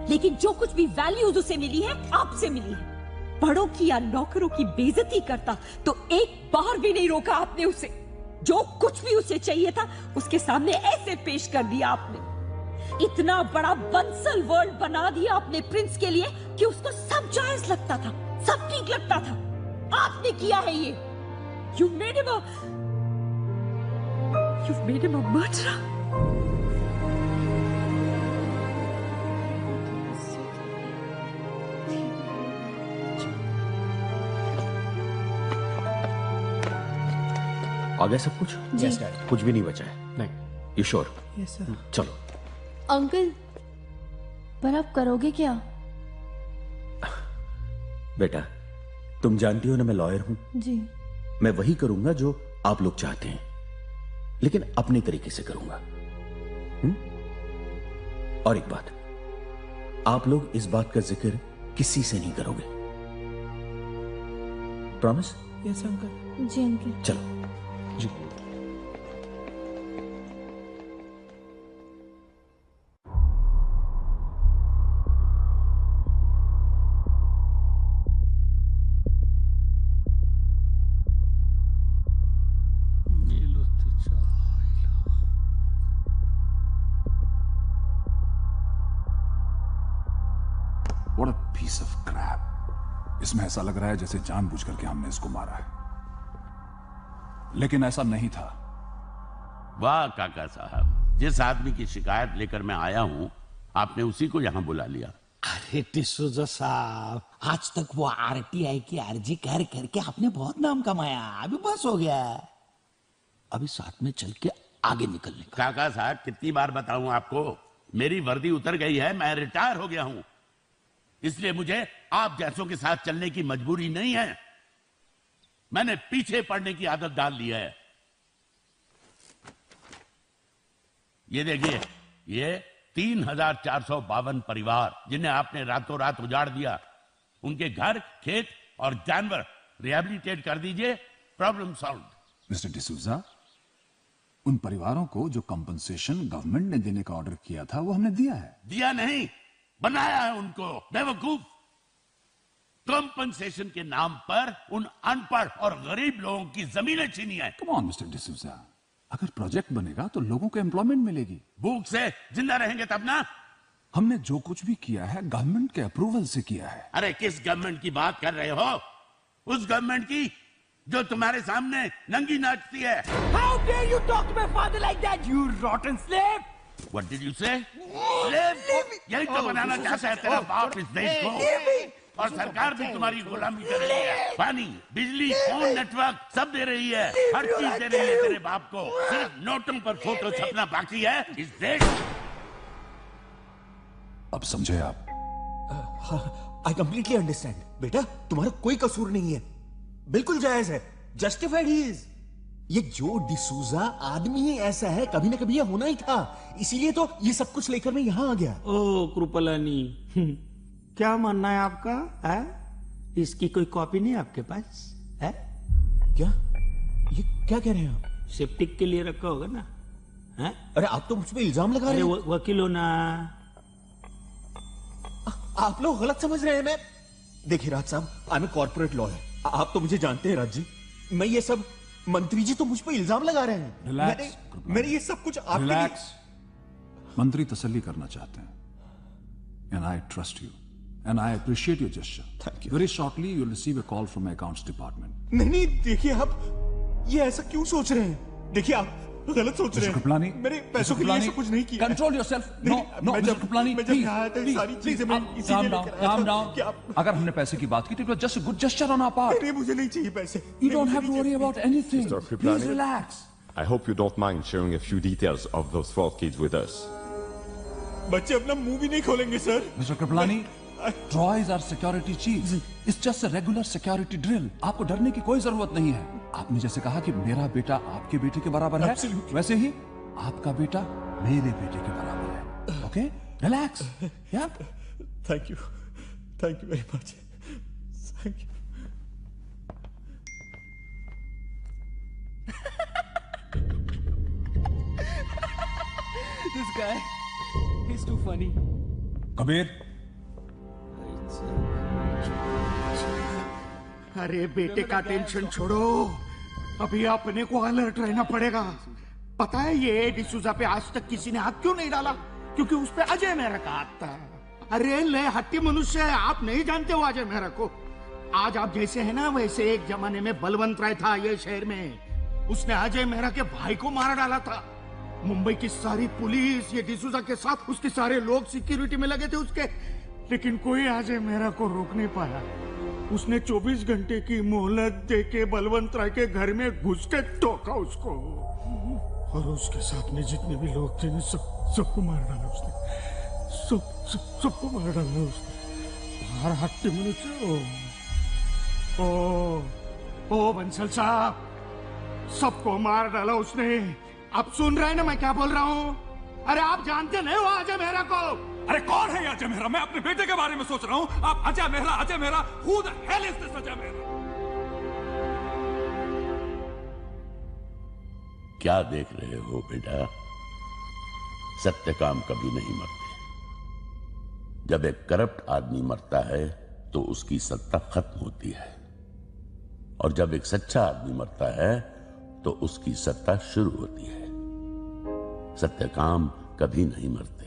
लेकिन जो कुछ भी वैल्यूज उसे मिली है आपसे मिली है। बड़ों की या नौकरों की बेइज्जती करता तो एक बार भी नहीं रोका आपने उसे। जो कुछ भी उसे चाहिए था उसके सामने ऐसे पेश कर दिया आपने। इतना बड़ा बंसल वर्ल्ड बना दिया आपने प्रिंस के लिए कि उसको सब जायज लगता था, सब ठीक लगता था। आपने किया है ये। You've made him a murderer. आ गया सब कुछ? Yes, Dad. कुछ भी नहीं बचा है? नहीं। You sure? Yes, sir. चलो। अंकल, पर आप करोगे क्या? बेटा, तुम जानती हो ना मैं लॉयर हूं। जी। मैं वही करूंगा जो आप लोग चाहते हैं, लेकिन अपने तरीके से करूंगा। और एक बात, आप लोग इस बात का जिक्र किसी से नहीं करोगे। प्रॉमिस? Yes uncle. जी अंकल। चलो जी। What a piece of crap. इसमें ऐसा लग रहा है जैसे जानबूझ करके हमने इसको मारा है, लेकिन ऐसा नहीं था। वाह काका साहब, जिस आदमी की शिकायत लेकर मैं आया हूं आपने उसी को यहां बुला लिया। अरे डिसूजा साहब, आज तक वो आरटीआई की अर्जी कर करके आपने बहुत नाम कमाया, अभी बस हो गया। अभी साथ में चल के आगे निकलने का। काका साहब कितनी बार बताऊं आपको, मेरी वर्दी उतर गई है, मैं रिटायर हो गया हूं, इसलिए मुझे आप जैसों के साथ चलने की मजबूरी नहीं है। मैंने पीछे पड़ने की आदत डाल ली है। ये देखिए, ये 3452 परिवार जिन्हें आपने रातों रात उजाड़ दिया, उनके घर, खेत और जानवर रिहैबिलिटेट कर दीजिए, प्रॉब्लम सॉल्व। मिस्टर डिसूजा, उन परिवारों को जो कंपनसेशन गवर्नमेंट ने देने का ऑर्डर किया था वो हमने दिया है। दिया नहीं, बनाया है उनको, बेवकूफ। कंपनसेशन के नाम पर उन अनपढ़ और गरीब लोगों की जमीनें छीनी है। कम ऑन मिस्टर डिसूजा, अगर प्रोजेक्ट बनेगा तो लोगों को एम्प्लॉयमेंट मिलेगी। भूख से जिंदा रहेंगे तब ना। हमने जो कुछ भी किया है गवर्नमेंट के अप्रूवल से किया है। अरे किस गवर्नमेंट की बात कर रहे हो? उस गवर्नमेंट की जो तुम्हारे सामने नंगी नाचती है। How dare you talk to my father like that, you rotten slave? What did you say? यही तो बनाना चाहता है तेरा बाप इस देश को, और सरकार भी तुम्हारी गुलामी कर रही है। पानी, बिजली, फोन नेटवर्क सब दे रही है, हर चीज दे रही है तेरे बाप को। सिर्फ नोटों पर फोटो छपना बाकी है इस देश। अब समझे आप? I completely understand. बेटा, तुम्हारा कोई कसूर नहीं है, बिल्कुल जायज है, जस्टिफाइड ही इज। ये जो डिसूजा आदमी ही ऐसा है, कभी ना कभी ये होना ही था, इसीलिए तो ये सब कुछ लेकर मैं यहाँ आ गया। ओ कृपलानी, क्या मानना है आपका? है? इसकी कोई कॉपी नहीं आपके पास है? क्या? ये क्या कह रहे हैं आप? सेप्टिक के लिए रखा होगा ना? है? अरे आप तो मुझ पे इल्जाम लगा रहे हैं। वकील हो ना। आप लोग गलत समझ रहे हैं। मैं देखिए राज साहब, I am a corporate lawyer, आप तो मुझे जानते हैं राज जी। मैं ये सब मंत्री जी तो मुझ पर इल्जाम लगा रहे हैं। रिलैक्स, मैंने ये सब कुछ आपके लिए। रिलैक्स। मंत्री तसल्ली करना चाहते हैं, and I trust you, and I appreciate your gesture. Thank you. Very shortly, you'll receive a call from my accounts department. नहीं, देखिए आप ये ऐसा क्यों सोच रहे हैं? देखिए आप गलत सोच रहे हैं। कृपलानी, मेरे पैसों के लिए ऐसा कुछ नहीं किया। Control yourself. No, Mr. Kripalani, मैं जब यहाँ आया था, ये सारी चीजें मैं इसीलिए लेकर आया था। calm down. अगर हमने पैसे की बात की तो it was just a good gesture on our part. नहीं, मुझे नहीं चाहिए पैसे। You don't have to worry about anything. Mr. Please Kripalani, relax. I hope you don't mind sharing a few details of those 12 kids with us. बच्चे अपना मुंह भी नहीं खोलेंगे sir. Mr. Kripalani, Troy is our security chief. It's just a regular security drill. आपको डरने की कोई जरूरत नहीं है। आपने जैसे कहा कि मेरा बेटा आपके बेटे के बराबर है, वैसे ही आपका बेटा मेरे बेटे के बराबर है। ओके? रिलैक्स। या? Thank you very much. Thank you. This guy, he's too funny. Kabir, अरे बेटे का टेंशन छोड़ो, अभी अपने को अलर्ट रहना पड़ेगा। पता है ये डिसूजा पे आज तक किसी ने हाथ क्यों नहीं डाला? क्योंकि उस पे अजय मेहरा का हाथ था। अरे ले हट्टी मनुष्य है, आप नहीं जानते हो अजय मेहरा को। आज आप जैसे है ना वैसे एक जमाने में बलवंत राय था ये शहर में, उसने अजय मेहरा के भाई को मार डाला था। मुंबई की सारी पुलिस ये डिसूजा के साथ उसके सारे लोग सिक्योरिटी में लगे थे उसके, लेकिन कोई अजय मेहरा को रोक नहीं पाया। उसने 24 घंटे की मोहलत देके बलवंत राय के घर में घुस के ठोका उसको, और उसके साथ में जितने भी लोग थे ना सबको मार डाला उसने। सबको मार डाला उसने। हर हट्टी मनुष्य। ओ बंसल साहब, सबको मार डाला उसने। आप सुन रहे हैं ना मैं क्या बोल रहा हूँ? अरे आप जानते नहीं हो अजय मेहरा को? अरे कौन है ये अजय मेहरा? मैं अपने बेटे के बारे में सोच रहा हूँ। आप Ajay Mehra, who the hell is this Ajay Mehra? क्या देख रहे हो बेटा? सत्य काम कभी नहीं मरते। जब एक करप्ट आदमी मरता है तो उसकी सत्ता खत्म होती है, और जब एक सच्चा आदमी मरता है तो उसकी सत्ता शुरू होती है। सत्य काम कभी नहीं मरते।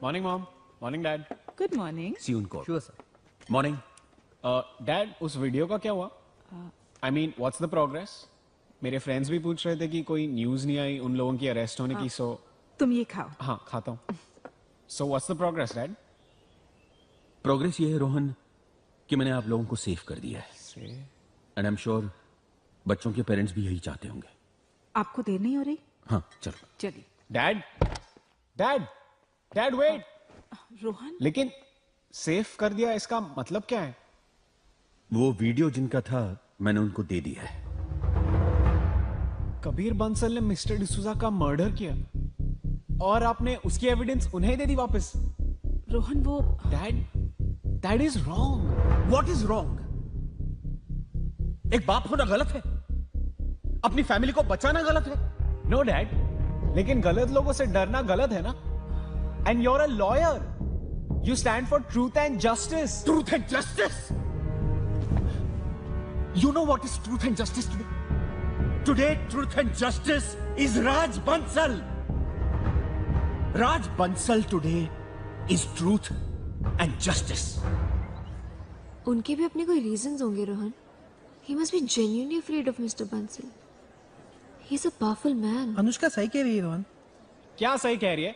Morning mom, morning dad. Good morning. See you in court. Sure, sir. Morning. Dad, उस वीडियो का क्या हुआ? I mean what's the progress? मेरे फ्रेंड्स भी पूछ रहे थे कि कोई न्यूज नहीं आई उन लोगों की अरेस्ट होने की। सो तुम ये खाओ। हाँ, खाता हूँ। So what's the progress dad? Progress ये है रोहन कि मैंने आप लोगों को सेव कर दिया है, एंड आई एम श्योर बच्चों के पेरेंट्स भी यही चाहते होंगे। आपको देर नहीं हो रही? हाँ चलो। चलिए। Dad dad dad wait. Rohan, लेकिन सेव कर दिया इसका मतलब क्या है? वो वीडियो जिनका था मैंने उनको दे दिया है। कबीर बंसल ने मिस्टर डिसूजा का मर्डर किया और आपने उसकी एविडेंस उन्हें दे दी वापस? रोहन वो dad, that is wrong. What is wrong? एक बाप होना गलत है, अपनी फैमिली को बचाना गलत है। नो डैड, लेकिन गलत लोगों से डरना गलत है ना? And you are a lawyer, you stand for truth and justice. Truth and justice? You know what is truth and justice today? Today, truth and justice is Raj Bansal. Raj Bansal today is truth and justice. उनके भी अपने कोई reasons होंगे Rohan. He must be genuinely afraid of Mr. Bansal. He's a powerful man. Anushka सही कह रही है रोहन। क्या सही कह रही है?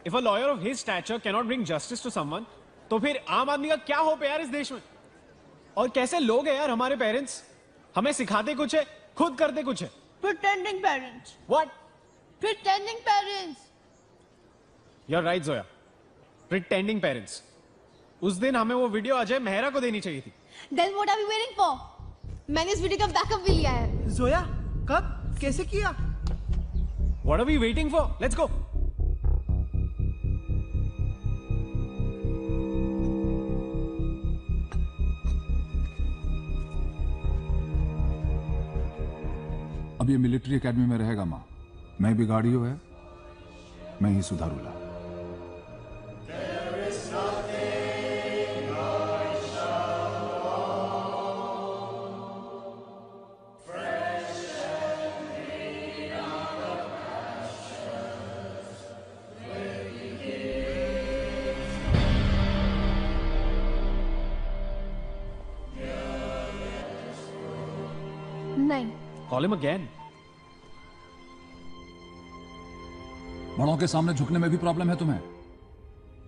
If a lawyer of his stature cannot bring justice to someone, तो फिर आम आदमी का क्या होप है यार इस देश में? और कैसे लोग हैं यार हमारे पेरेंट्स? हमें सिखाते कुछ है, खुद करते कुछ है। Pretending parents. What? Pretending parents. You're right, Zoya. Pretending parents. उस दिन हमें वो वीडियो अजय मेहरा को देनी चाहिए थी। Then what are we waiting for? मैंने इस वीडियो का बैकअप भी लिया है। जोया, कब, कैसे किया? What are we waiting for? Let's go. अब ये मिलिट्री एकेडमी में रहेगा माँ। मैं बिगाड़ियो है, मैं ही सुधारूंगा। नहीं। Call him again. बड़ों के सामने झुकने में भी प्रॉब्लम है तुम्हें?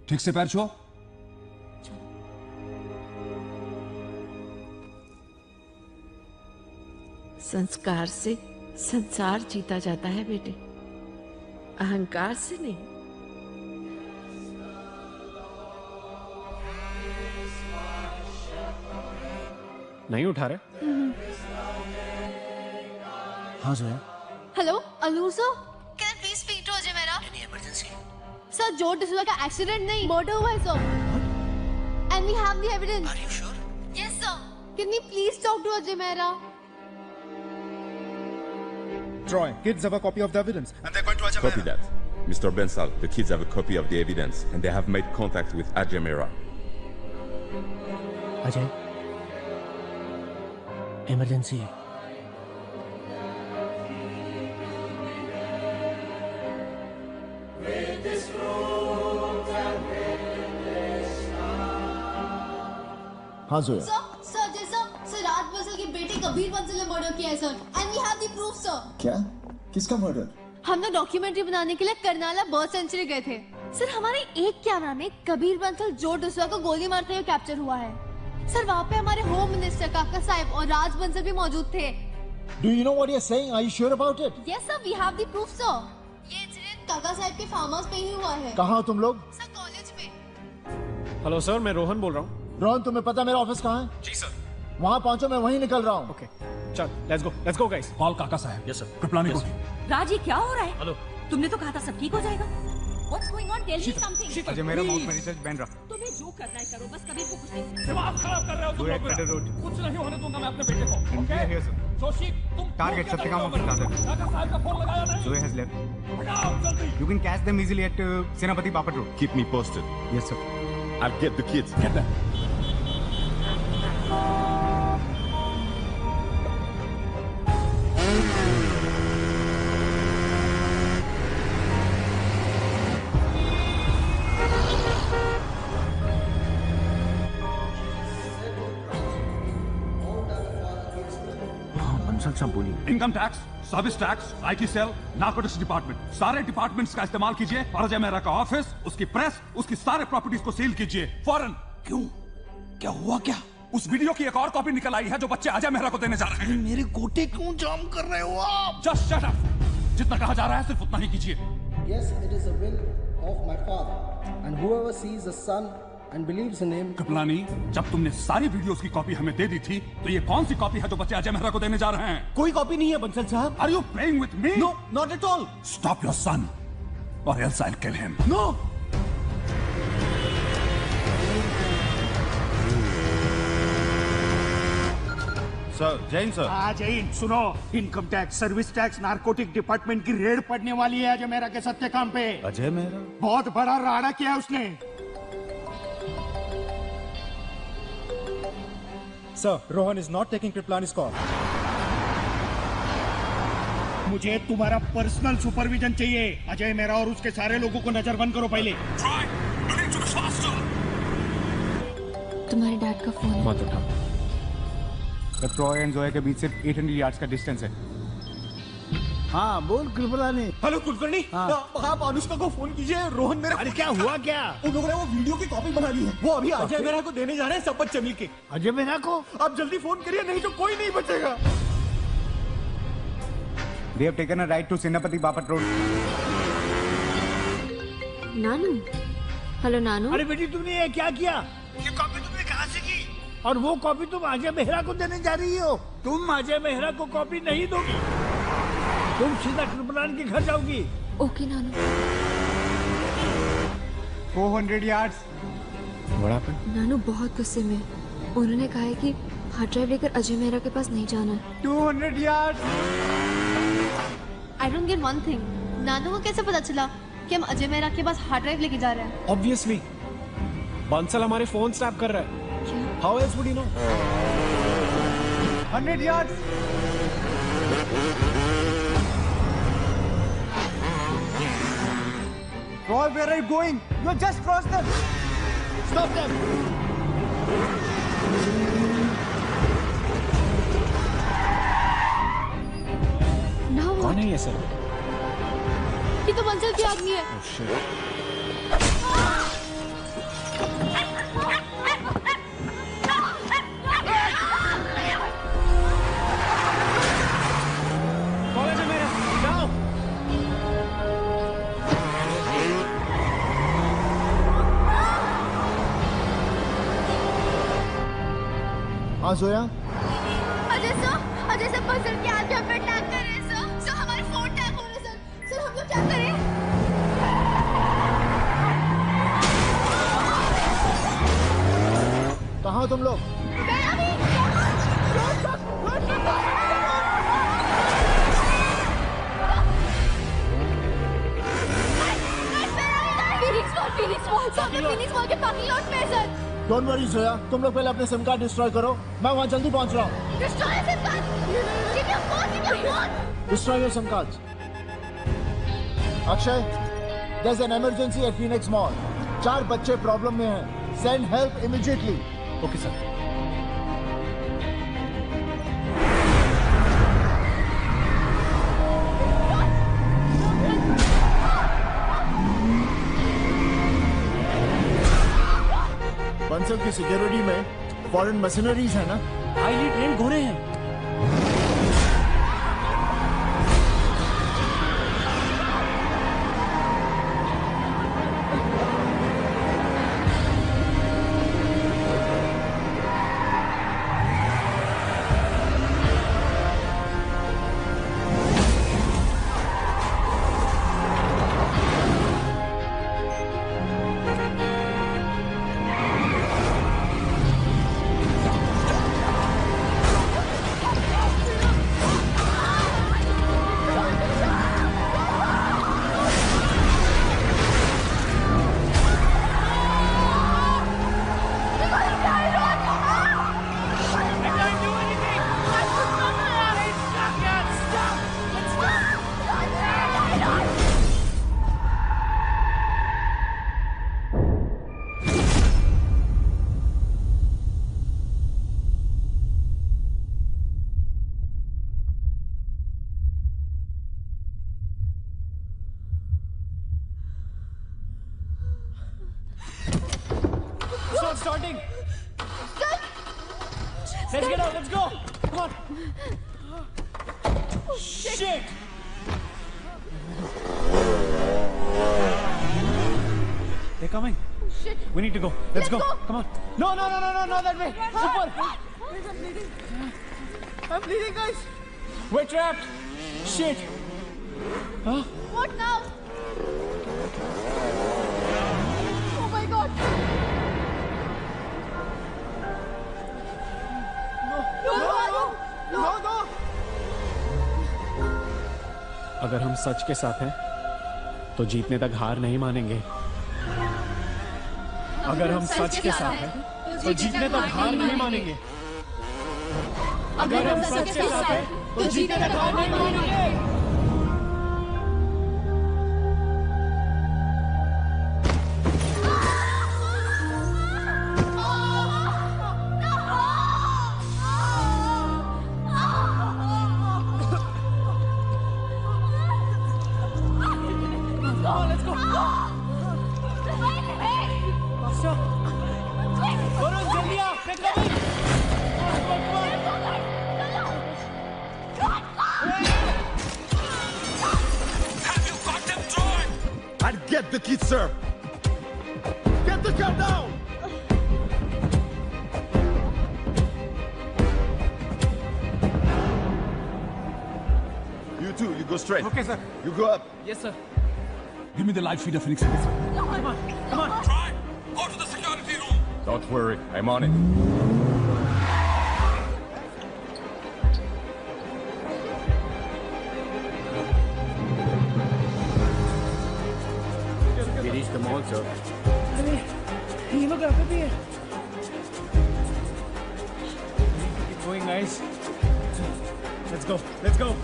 ठीक से पैर छुओ। संस्कार से संसार जीता जाता है बेटे, अहंकार से नहीं। नहीं उठा रहे? हाँ Zoya. Hello Anoor sir, can I please speak to Ajay Mehra? Any emergency? Sir जो डिसूजा का एक्सीडेंट नहीं, मर्डर हुआ है sir. And we have the evidence. Are you sure? Yes sir. Can you please talk to Ajay Mehra? Troy, kids have a copy of the evidence and they're going to Ajay Copy that. Mr. Bensal, the kids have a copy of the evidence and they have made contact with Ajay Mehra. Ajay, emergency है। हाँ Zoya. Sir जैसा राज बंसल की बेटी कबीर बंसल ने murder किया है sir, and we have the proof sir. क्या? किसका मर्डर? हमने डॉक्यूमेंट्री बनाने के लिए करनाला बर्ड सेंचुरी गए थे सर। हमारे एक कैमरा में कबीर बंसल जो डिसूजा को गोली मारते हुए कैप्चर हुआ है सर। वहाँ पे हमारे होम मिनिस्टर काका साहब और राज बंसल भी मौजूद थे। Do you know what you're saying? Are you sure about it? Yes sir, we have the proof sir। ये इंसिडेंट काका साहब के फार्म हाउस पे ही हुआ है। कहाँ हो तुम लोग? सर कॉलेज में। हेलो सर, मैं रोहन बोल रहा हूँ। रोहन, तुम्हें पता मेरा ऑफिस कहाँ है? जी सर। वहाँ पहुँचो, मैं वहीं निकल रहा हूँ। ओके, चल, लेट्स गो गाइस। कॉल काका साहब। Yes sir. कृपलानी को। राज, ये क्या हो रहा है? हेलो। तुमने तो कहा था सब ठीक हो जाएगा। What's going on? Tell me something. Ajay मेरा माउथ में रिसर्च बैन रहा। तुम्हें जो करना है करो, बस कभी को कुछ नहीं। दिमाग खराब कर रहे हो तुम लोग मेरा। कुछ नहीं होने दूंगा मैं अपने बेटे को। ओके? जोशी, तुम Target Satyakam of Plaza. काका साहब का फोन लगाया नहीं? Zoe has left. हटाओ जल्दी। You can catch them easily at Senapati Bapat Road. Keep me posted. Yes, sir. I'll get the kids. Get them. सब बोली। Income tax, service tax, IT cell, narcotics department, सारे departments का इस्तेमाल कीजिए और अजय मेहरा का ऑफिस, उसकी प्रेस, उसकी सारे प्रॉपर्टीज को सील कीजिए फौरन। क्यों? क्या हुआ क्या? उस वीडियो की एक और कॉपी निकल आई है जो बच्चे अजय मेहरा को देने जा रहे हैं। मेरे गोटे क्यों जाम कर रहे हो आप? Just shut up. जितना कहा जा रहा है सिर्फ उतना ही कीजिए। Yes, it is a will of my father, and whoever sees the son and believes in him. Kripalani, जब तुमने सारी वीडियोस की कॉपी हमें दे दी थी, तो ये कौन सी कॉपी है जो बच्चे अजय मेहरा को देने जा रहे हैं? कोई कॉपी नहीं है बंसल साहब। Are you playing with me? No, not at all. Stop your son, or else I'll kill him. No. Sir, Jain sir. हाँ जैन, सुनो, income tax, service tax, narcotic department की रेड पड़ने वाली है अजय मेहरा के सत्यकाम पे। अजय मेहरा? बहुत बड़ा राड़ा किया है उसने। Sir, Rohan is not taking Kriplani's call. मुझे तुम्हारा पर्सनल सुपरविजन चाहिए। अजय मेहरा और उसके सारे लोगों को नजरबंद करो पहले। तुम्हारे डैड का फोन। मत उठा। ट्रॉय एंड जोया के बीच सिर्फ 800 यार्ड्स का डिस्टेंस है। हाँ बोल कृपलानी। हेलो कुलकर्णी। आप अनुष्का को फोन कीजिए। रोहन मेरा। अरे क्या हुआ क्या? उन लोगों ने वो वीडियो की कॉपी बना ली है। वो अभी अजय मेहरा को देने जा रहे हैं सब बच्चे मिलके। अजय मेहरा को? आप जल्दी फोन करिए नहीं तो कोई नहीं बचेगा। They have taken a ride to Senapati Bapat Road. नानू। हेलो नानू। अरे बेटी, तुमने ये क्या किया? ये कॉपी तुमने कहाँ से की? और वो कॉपी तुम अजय मेहरा को देने जा रही हो? तुम अजय मेहरा को कॉपी नहीं दोगी, तुम सीधा कृपलानी के घर जाओगी। ओके नानू। 400 यार्ड्स। नानू बहुत गुस्से में। उन्होंने कहा है कि हार्ड ड्राइव लेकर अजय मेहरा के पास नहीं जाना है। 200 yards. I don't get one thing. नानू को कैसे पता चला? कि हम अजय मेहरा के पास हार्ड ड्राइव लेके जा रहे हैं? Obviously, बंसल हमारे फोन स्नैप कर रहा है। How else would he know? 100 yards. Roy, where are you going? You just crossed them. Stop them. कौन है ये सर? ये तो बंसल की आदमी है। कॉलेज है मेरा, जाओ। हाँ जोया, अजय सर बंसल की आदमी हम पे अटैक कर रहे हैं सर। सर हमारे फोन टैग हो रहे हैं सर। सर हम लोग क्या करें? कहाँ हो तुम लोग? फिनिक्स मॉल के पार्किंग लॉट में है सर। डोंट वरी जोया, तुम लोग पहले अपने सिम कार्ड डिस्ट्रॉय करो, मैं वहाँ जल्दी पहुँच रहा हूँ। Destroy SIM card? Give your phone. Destroy your SIM cards. Akshay, there is an emergency at Phoenix mall. 4 बच्चे प्रॉब्लम में हैं। Send help immediately. Okay sir. Bansal की सिक्योरिटी में फॉरेन मशीनरीज है ना? हाईली ट्रेन घोड़े हैं। Starting. Let's get out. Let's go. Come on. Shit. They're coming. Shit. We need to go. Let's go. Come on. No, not that way. Super. I'm bleeding, guys. We're trapped. Shit. Huh? What now? Oh my God. No. अगर हम सच के साथ हैं तो जीतने तक हार नहीं मानेंगे। अगर हम सच के साथ हैं तो जीतने तक हार नहीं मानेंगे। अगर हम सच के साथ हैं तो जीतने तक हार नहीं मानेंगे। Get the kid, sir! Get the car down! You two, you go straight. Okay, sir. You go up. Yes, sir. Give me the live feeder, Phoenix. Come on. Try. Go to the security room. Don't worry, I'm on it. Faster. अरे ये लोग यहाँ पे भी है। Keep going, guys. Let's go. Let's go.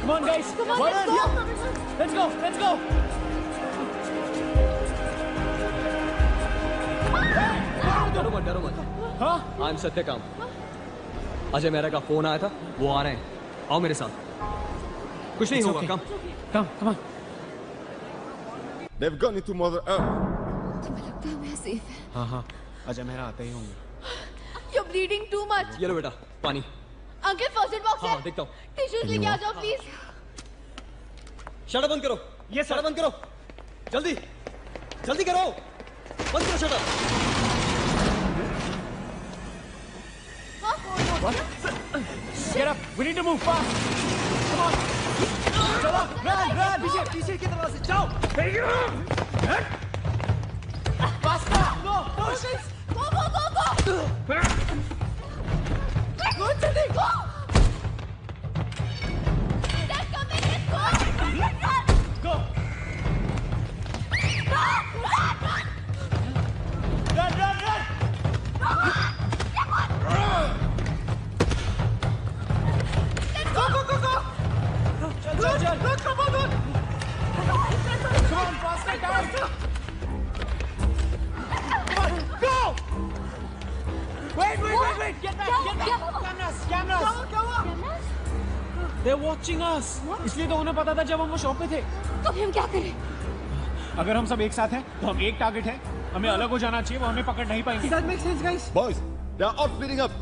Come on, guys. Come on, let's go. Let's go. Let's go. डरो मत, डरो मत। हाँ? I'm सत्यकाम। अजय मेहरा का फोन आया था, वो आ रहे हैं। आओ मेरे साथ। कुछ नहीं होगा, come on. They've gone into Mother Earth. तुम्हें लगता है मैं सेफ है? हाँ, अजय मेहरा आते ही होंगे। You're bleeding too much. ये लो बेटा, पानी। अंकल फर्स्ट एड बॉक्स है। हाँ, देखता हूँ। टिश्यूज लेके आ जाओ प्लीज। शटर बंद करो। ये शटर बंद करो। जल्दी, जल्दी करो। बंद करो shutter. Get up. We need to move fast. Come on. चलो, run. पीछे की तरफ से जाओ। Faster. Go. Go, जल्दी go. Go. Run. Come on. Come on, faster, guys. Come on, go. Wait. Get back. Cameras. They're watching us. इसलिए तो उन्हें पता था जब हम वो शॉप पे थे। तो हम क्या करें? अगर हम सब एक साथ हैं, तो हम एक टारगेट है। हमें अलग हो जाना चाहिए, वो हमें पकड़ नहीं पाएंगे। That makes sense, guys. Boys, they are all splitting up.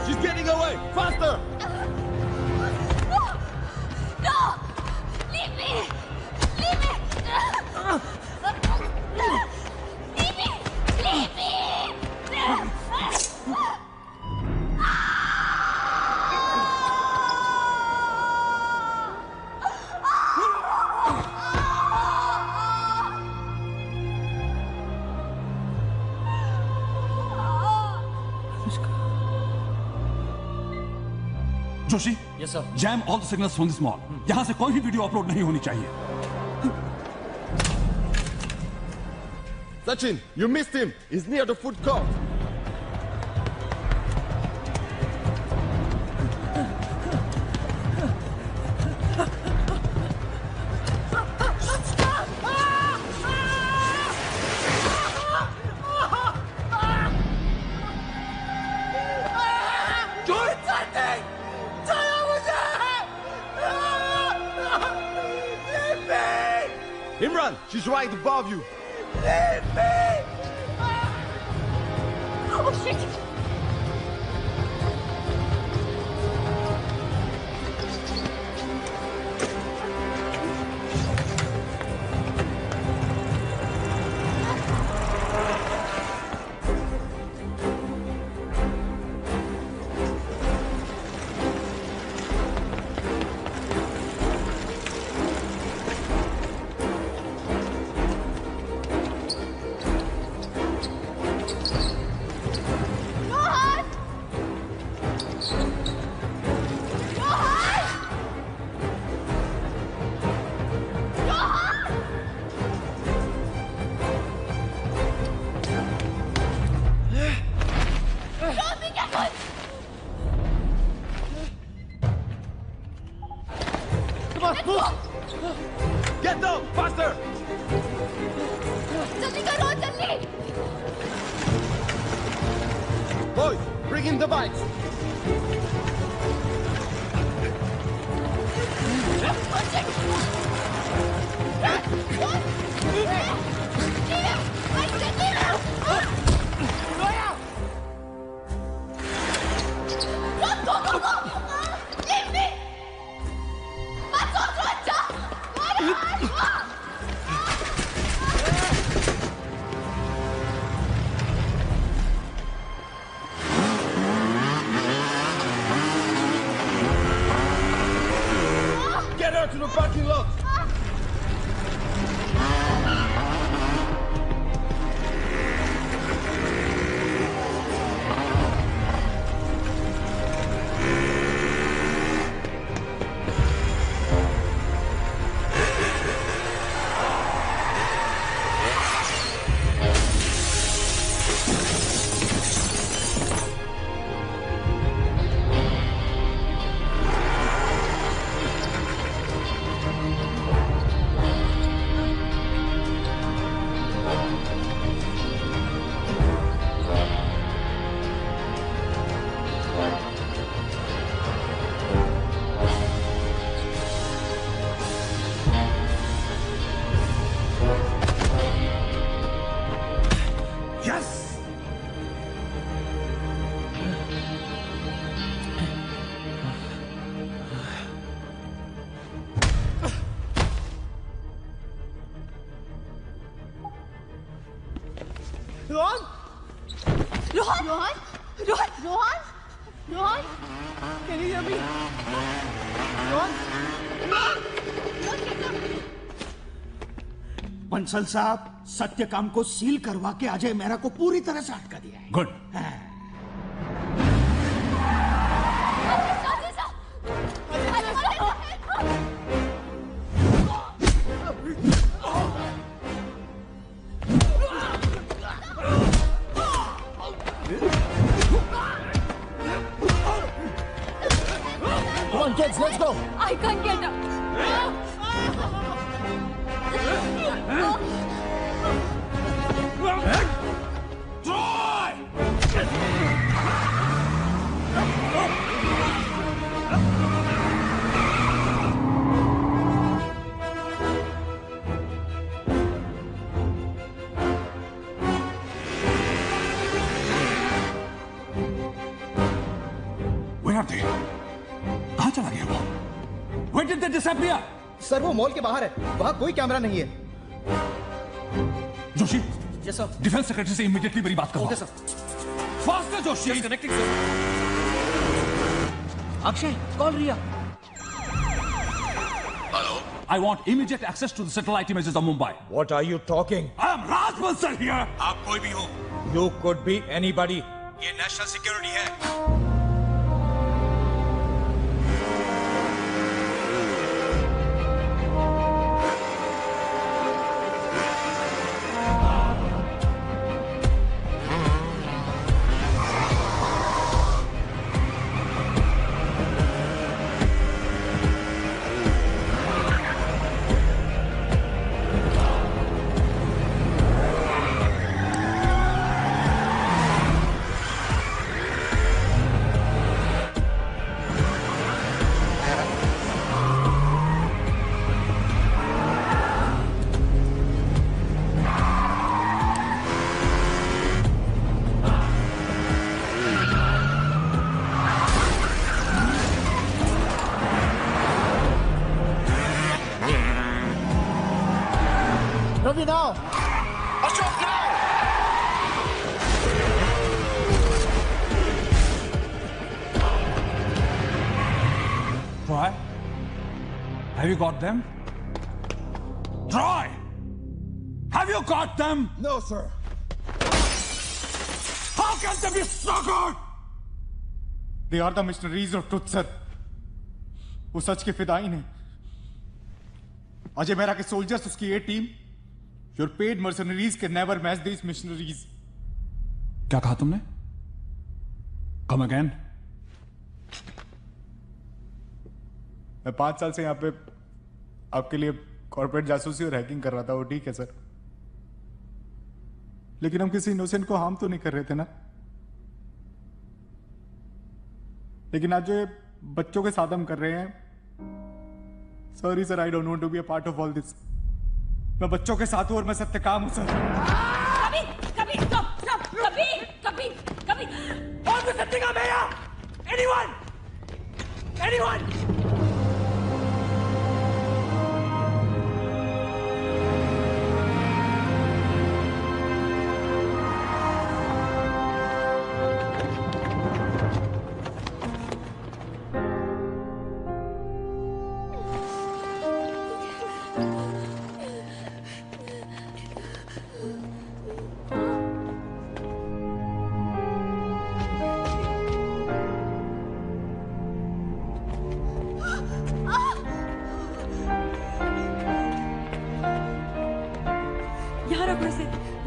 She's getting away! Faster! No! Leave me! Leave me! Leave me! Joshi, yes sir. Jam all the signals from this mall. यहां से कोई भी वीडियो अपलोड नहीं होनी चाहिए। Sachin, you missed him. He's near the food court. Imran, she's right above you. Leave me! Oh shit! Get down, faster! जल्दी करो, जल्दी! Boys, bring in the bikes. back to the parking lot. Rohan Rohan Rohan Rohan Rohan Rohan Can you hear me? Rohan Bansal साहब सत्यकाम को seal करवा के अजय मेहरा को पूरी तरह से अटका दिया है। Good. Come on, kids, let's go. I can't get up. Where are they? कहाँ चला गया वो? Where did they disappear? Sir वो मॉल के बाहर है, वहाँ कोई कैमरा नहीं है। Joshi, yes sir. Defence secretary से इमीडिएटली मेरी बात करो। Okay sir. Faster Joshi. Connecting sir. Akshay, call Riya. Hello. I want immediate access to the satellite images of Mumbai. What are you talking? I am Raj Bansal here. आप कोई भी हो? You could be anybody. ये national security है। Ravi now. Ashok now. Troy? Have you got them? Troy! Have you got them? No, sir. How can they be so good? They are the missionaries of truth, sir. वो सच के फिदाइन हैं। अजय मेहरा के soldiers, उसकी ये team, your paid mercenaries can never match these missionaries. क्या कहा तुमने? Come again? मैं 5 साल से यहाँ पे आपके लिए कॉर्पोरेट जासूसी और हैकिंग कर रहा था, वो ठीक है सर, लेकिन हम किसी इनोसेंट को हार्म तो नहीं कर रहे थे ना। लेकिन आज जो बच्चों के साथ हम कर रहे हैं, sorry sir, I don't want to be a part of all this. मैं बच्चों के साथ हूं और मैं सत्यकाम हूं सर। कभी कभी stop, stop, कभी कभी कभी और भी सत्यकाम है यहाँ? Anyone? Anyone?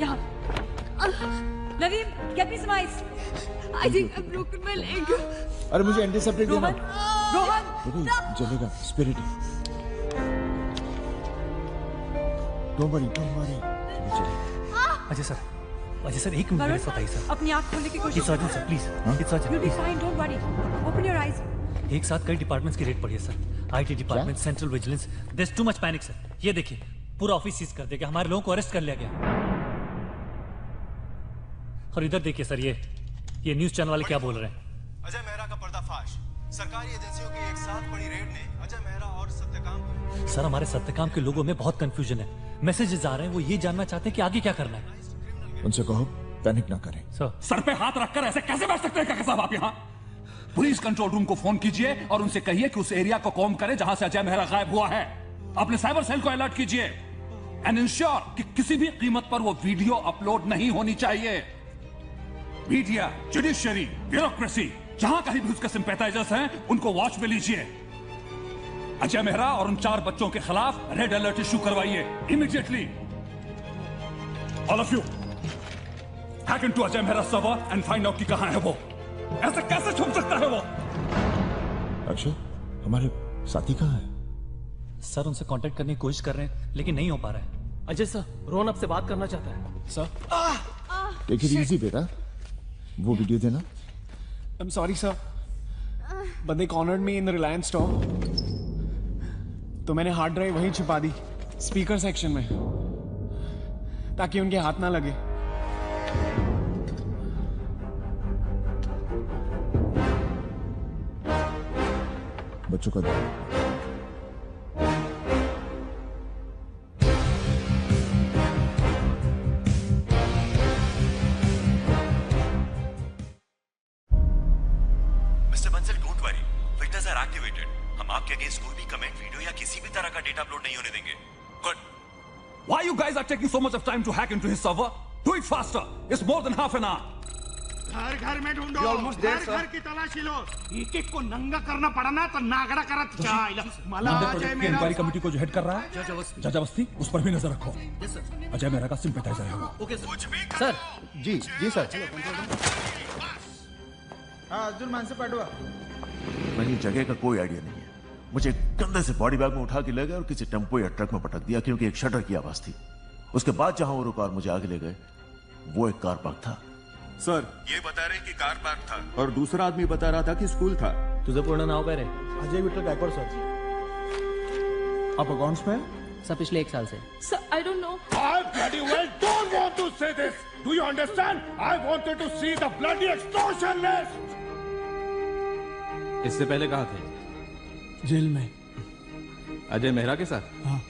यहाँ। नवीन, get me some ice. I think I've broken my leg. अरे मुझे एंटीसेप्टिक देना। रोहन, जलेगा spirit. Don't worry. Ajay sir एक मिनट मेरे साथ आइए सर। अपनी आँख खोलने की कोशिश। It's urgent sir, please. It's urgent. You'll be fine, don't worry. Open your eyes. एक साथ कई डिपार्टमेंट्स की रेड पड़ी है sir. IT department, central vigilance. There's too much panic sir. ये देखिए, पूरा ऑफिस सीज कर दिया, हमारे लोगों को अरेस्ट कर लिया गया। और इधर देखिए सर, ये न्यूज चैनल वाले क्या बोल रहे हैं। अजय मेहरा का पर्दाफाश। सरकारी एजेंसियों की एक साथ बड़ी रेड ने अजय मेहरा और सत्यकाम को। सर हमारे सत्यकाम के लोगों में बहुत कंफ्यूजन है। मैसेजेस आ रहे हैं, वो ये जानना चाहते हैं कि आगे क्या करना है। उनसे कहो पैनिक ना करें। सर पे हाथ रखकर ऐसे कैसे बैठ सकते हैं काका साहब आप यहाँ? पुलिस कंट्रोल रूम को फोन कीजिए और उनसे कहिए कि उस एरिया को कॉम्ब करे जहां से अजय मेहरा गायब हुआ है। अपने साइबर सेल को अलर्ट कीजिए एंड इंश्योर कि किसी भी कीमत पर वो वीडियो अपलोड नहीं होनी चाहिए। मीडिया, जुडिशियरी, ब्यूरोक्रेसी, जहां कहीं भी उसके सिंपैथाइजर्स हैं, उनको वॉच में लीजिए। अजय मेहरा और उन 4 बच्चों के खिलाफ रेड अलर्ट इशू करवाइए immediately. All of you hack into Ajay Mehra server and find out कि कहां है वो। ऐसे कैसे छुप सकता है वो? अक्षय, हमारे साथी कहाँ है? सर उनसे कांटेक्ट करने की कोशिश कर रहे हैं, लेकिन नहीं हो पा रहा है। अजय सर, रोहन आपसे बात करना चाहता है। सर, टेक इट इजी बेटा। वो वीडियो देना। I am sorry sir, but they cornered me in the Reliance store, तो मैंने हार्ड ड्राइव वहीं छिपा दी स्पीकर सेक्शन में, ताकि उनके हाथ ना लगे। बच्चों का ध्यान। Mister Bansal, don't worry, filters are activated. हम आपके अगेंस्ट कोई भी कमेंट, वीडियो या किसी भी तरह का डेटा अपलोड नहीं होने देंगे। Good. Why you guys are taking so much of time to hack into his server? Do it faster. It's more than half an hour. घर घर में ढूंढो, घर घर की तलाशी लो। एक एक को नंगा करना पड़ा ना तो नागड़ा करत जाएगा। मला अजय मेहरा इंक्वायरी कमेटी को जो हेड कर रहा है जज अवस्थी, उस पर भी नजर रखो। अजय मेहरा का सिंपैथाइजर है वो। Okay sir. जी सर। हाँ अर्जुन मान से पाठवा। नहीं, जगह का कोई आइडिया नहीं है। मुझे कंधे से बॉडी बैग में उठा के ले गए और किसी टेम्पो या ट्रक में पटक दिया, क्योंकि एक शटर की आवाज थी। उसके बाद जहां वो रुका और मुझे आगे ले गए, वो एक कार पार्क था। सर, ये बता रहे कि कार पार्क था और दूसरा आदमी बता रहा था कि स्कूल था। तुझे पूर्ण नाव काय रे? अजय विठ्ठल गायकवाड सर। आप अकाउंट्स में? सर पिछले 1 साल से। Sir I don't know. I bloody well don't want to say this. Do you understand? I wanted to see the bloody extortion list. इससे पहले कहाँ थे? जेल में। अजय मेहरा के साथ? हाँ।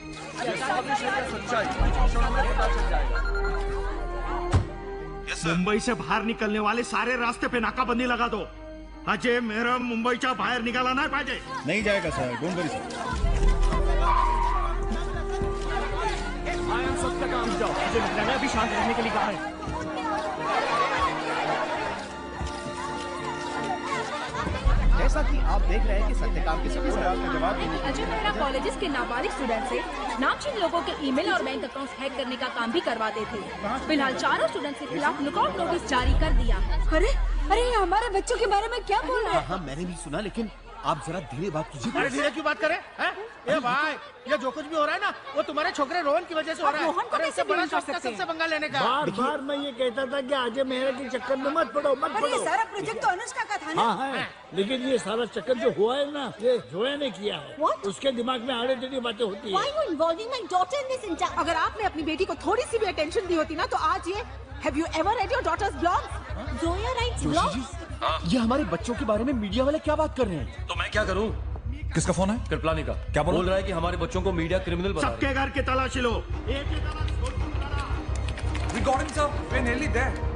मुंबई से बाहर निकलने वाले सारे रास्ते पे नाकाबंदी लगा दो। अजय मेहरा मुंबईच्या बाहेर निघाला नाही पाहिजे। नहीं जाएगा sir, don't worry sir. Satyakam जाओ, मुझे मैंने अभी शांत रहने के लिए कहा है। जैसा कि आप देख रहे हैं कि सत्यकाम के सभी सवाल का जवाब अजय मेहरा कॉलेजेस के नाबालिग स्टूडेंट से नामचीन लोगों के ईमेल और बैंक अकाउंट्स हैक करने का काम भी करवाते थे। फिलहाल 4 स्टूडेंट्स के खिलाफ लुकआउट नोटिस जारी कर दिया है। अरे हमारे बच्चों के बारे में क्या बोल रहे हैं? हाँ मैंने भी सुना, लेकिन आप जरा धीरे बात कीजिए। अरे धीरे क्यों बात करें? ए भाई, ये जो कुछ भी हो रहा है ना, वो तुम्हारे छोकरे रोहन की वजह से हो रहा है। रोहन को कैसे बड़ा blame कर शौक था सकते हैं? सबसे पंगा लेने का। बार मैं ये कहता था कि अजय मेहरा के चक्कर में मत पड़ो। ये सारा प्रोजेक्ट तो अनुष्का का था ना? हाँ है, लेकिन ये सारा चक्कर जो हुआ है ना, ये जोया ने किया है। उसके दिमाग में आड़े टेढ़ी बातें होती है। Why you involving my daughter in this entire? अगर आपने अपनी बेटी को थोड़ी सी भी अटेंशन दी होती ना, तो आज ये Have you ever read your daughter's blog? Zoya writes blogs. ये हमारे बच्चों के बारे में मीडिया वाले क्या बात कर रहे हैं? तो मैं क्या करूं? किसका फोन है? कृपलानी का। क्या बोल रहा है कि हमारे बच्चों को मीडिया क्रिमिनल बना रही है। सबके घर की तलाशी लो। We got him, sir. We're nearly there.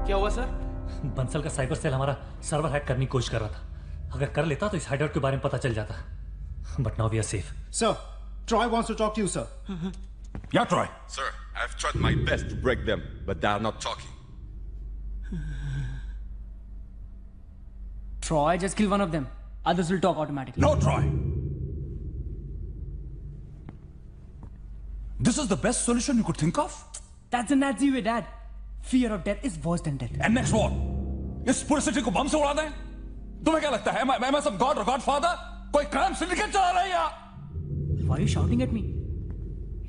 क्या हुआ सर? बंसल का साइबर सेल हमारा सर्वर हैक करने की कोशिश कर रहा था। अगर कर लेता तो इस हाइडआउट के बारे में पता चल जाता। But now we are safe. Sir, Troy wants to talk to you, sir. Yeah, Troy. Sir, I've tried my best to break them, but they are not talking. Troy, just kill one of them. Others will talk automatically. No, Troy. This is the best solution you could think of? That's a Nazi way, Dad. Fear of death is worse than death. And next what? इस पूरे city को बम से उड़ा दें? तुम्हें क्या लगता है? Am I some god or godfather? कोई crime syndicate चला रहा है या? Why are you shouting at me?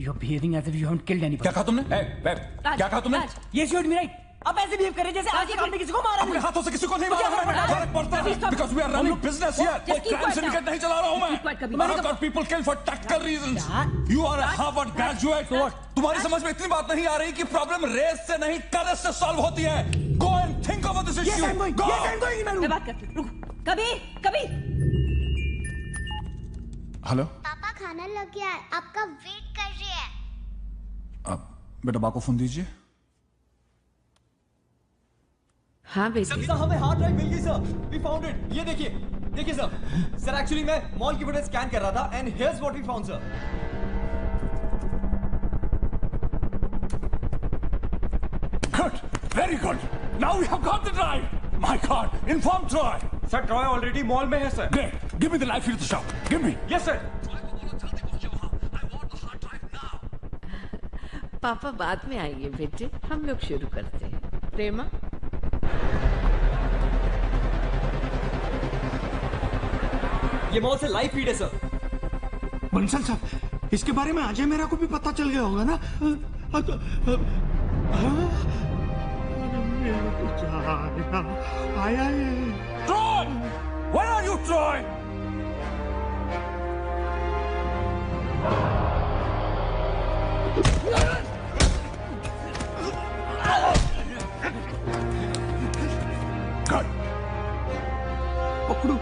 You're behaving as if you haven't killed anybody. क्या कहा तुमने? क्या कहा तुमने? Yes, you heard me right. आप ऐसे बिहेव कर रहे जैसे आज आपने किसी को मारा। अपने हाथों से किसी को नहीं मारा है। फर्क पड़ता है because we are running business here. कोई crime syndicate नहीं चला रहा हूँ मैं। I have got people killed for tactical reasons. You are a Harvard graduate. तुम्हारी समझ में इतनी बात नहीं आ रही कि प्रॉब्लम रेस से नहीं करेज से सॉल्व होती है। Go and think about this issue. Yes, I'm going. Yes, I'm going. मैं बात करती हूँ। रुको। कभी। हेलो। पापा खाना लग गया है, आपका वेट कर रही है। अब बेटा बा को फोन दीजिए। हाँ बेटी। सर हमें हार्ड ड्राइव मिल गई सर। We found it. ये देखिए सर। सर एक्चुअली मैं मॉल की फुटेज स्कैन कर रहा था and here's what we found sir. Good, very good. Now we have got the drive. My God, inform Troy. Sir, Troy already mall में है sir. Great. Give me the live feed of the shop. Give me. Yes sir. पापा बाद में आइए बेटे, हम लोग शुरू करते हैं। प्रेमा ये मॉल से लाइव फीड है सर। बंसल साहब, इसके बारे में अजय मेरा को भी पता चल गया होगा ना? आया है। Troy! Where are you, Troy? Good. पकड़ो।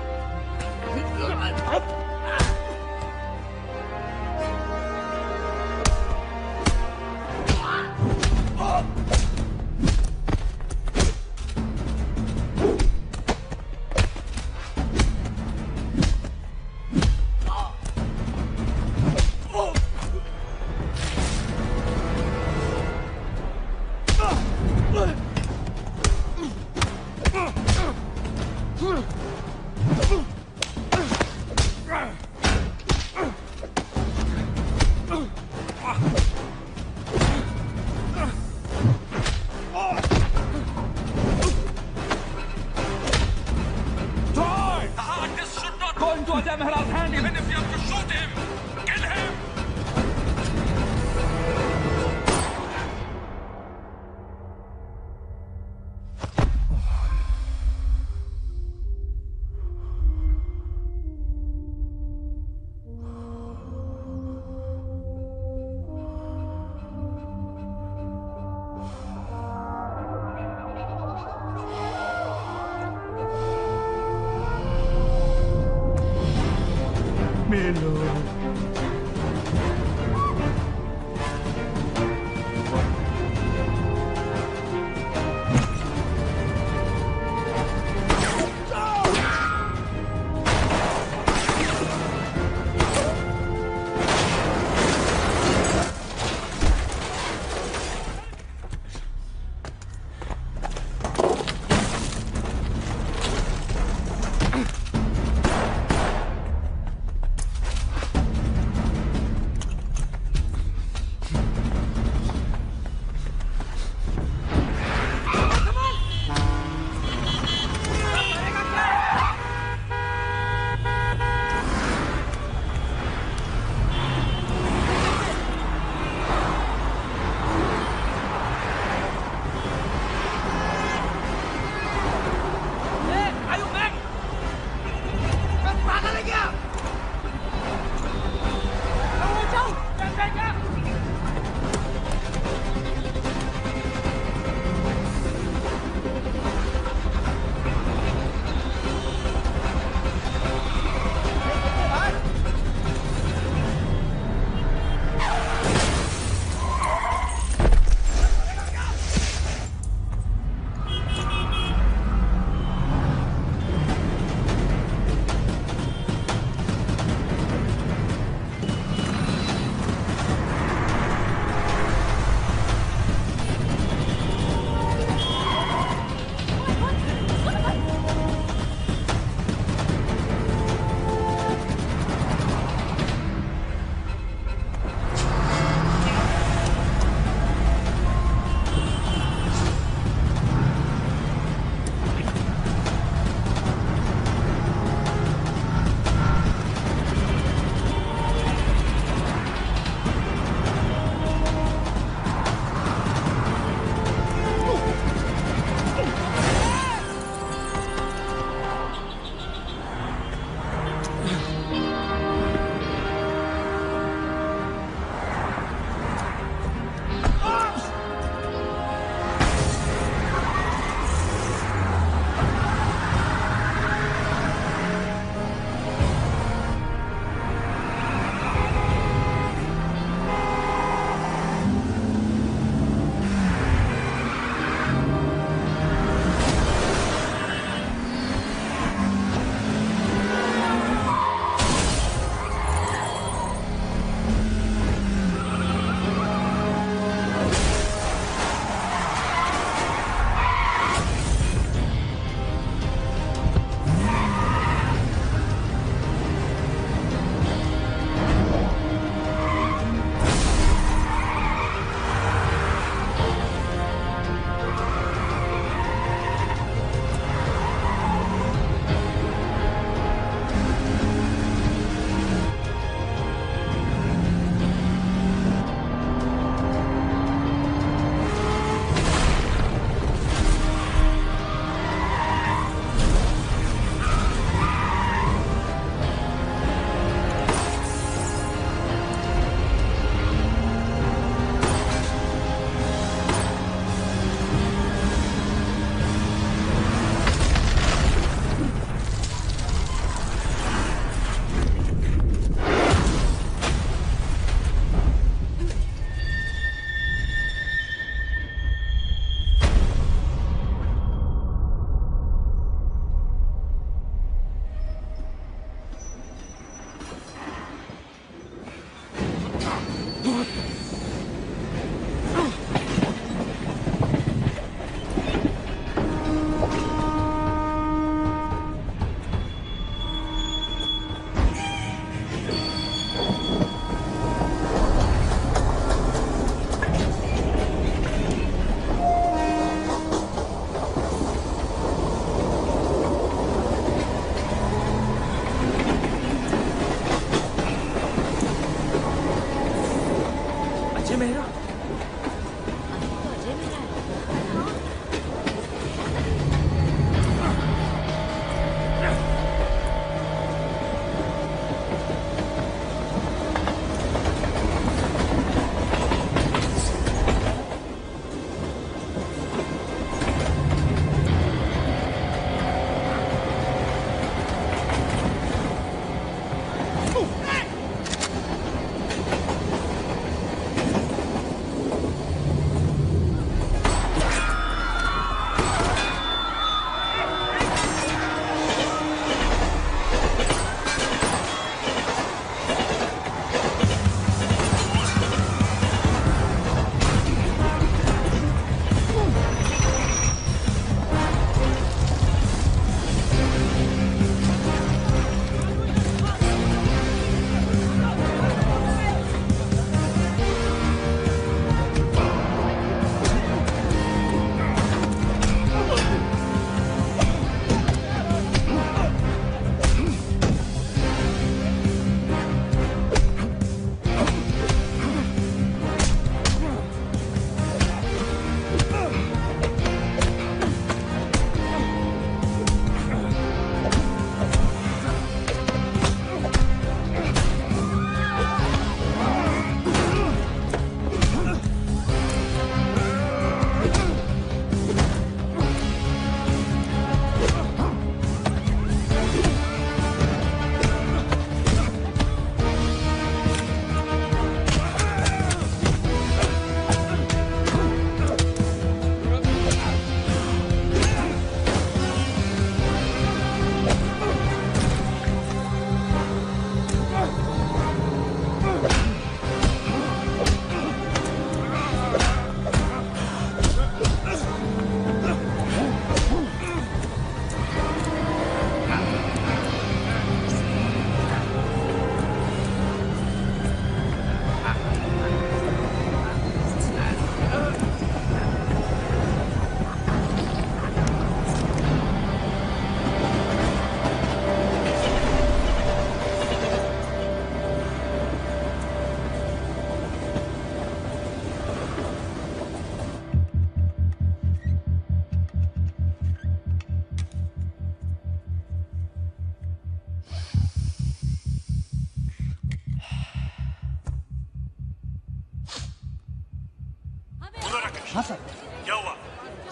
हाँ सर। क्या हुआ?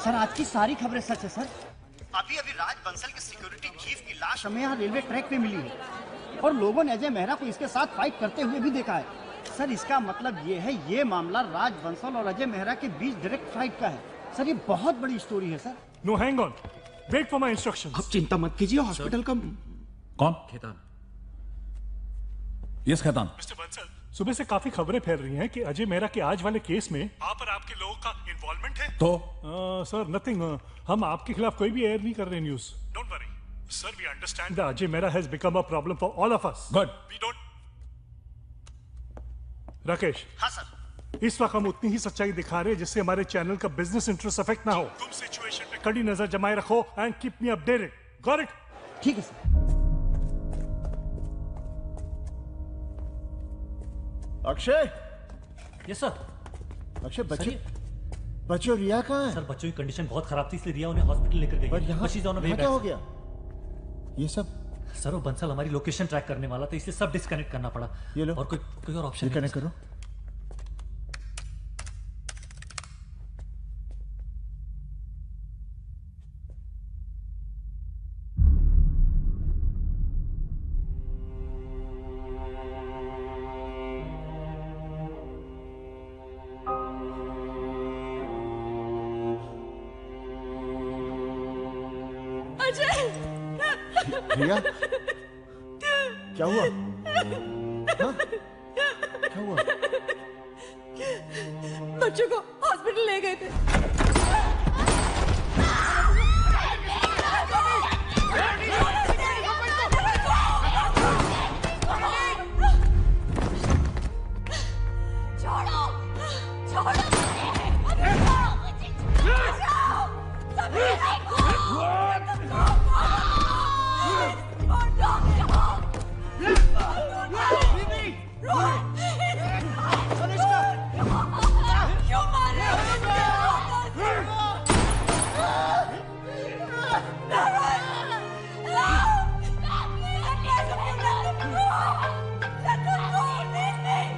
सर आज की सारी खबरें सच है सर। अभी अभी राज बंसल के सिक्योरिटी चीफ की लाश हमें यहाँ रेलवे ट्रैक पे मिली है और लोगों ने अजय मेहरा को इसके साथ फाइट करते हुए भी देखा है। सर इसका मतलब ये है ये मामला राज बंसल और अजय मेहरा के बीच डायरेक्ट फाइट का है। सर ये बहुत बड़ी स्टोरी है sir. No hang on, wait for my instructions. आप चिंता मत कीजिए, हॉस्पिटल का कौन? खेतान। यस खेतान। मिस्टर बंसल, सुबह से काफी खबरें फैल रही हैं कि अजय मेहरा के आज वाले केस में आप और आपके लोगों का इन्वॉल्वमेंट है। तो सर नथिंग, हम आपके खिलाफ कोई भी एयर नहीं कर रहे news. Don't worry sir, we understand that Ajay Mehra has become a problem for all of us. Good. We don't. Rakesh. हाँ सर। इस वक्त हम उतनी ही सच्चाई दिखा रहे हैं जिससे हमारे चैनल का बिजनेस इंटरेस्ट अफेक्ट ना हो। तुम सिचुएशन पे कड़ी नजर जमाए रखो and keep me updated. Got it? ठीक है sir. Akshay. Yes sir. Akshay बच्चे और रिया कहाँ है? सर बच्चों की कंडीशन बहुत खराब थी इसलिए रिया उन्हें हॉस्पिटल लेकर गई। पर यहाँ क्या हो गया? ये सब सर वो बंसल हमारी लोकेशन ट्रैक करने वाला था इसलिए सब डिस्कनेक्ट करना पड़ा। ये लो। और कोई और ऑप्शन कनेक्ट करो। रिया क्या हुआ? हाँ? क्या हुआ? बच्चों को हॉस्पिटल ले गए थे। छोड़ो, छोड़ो।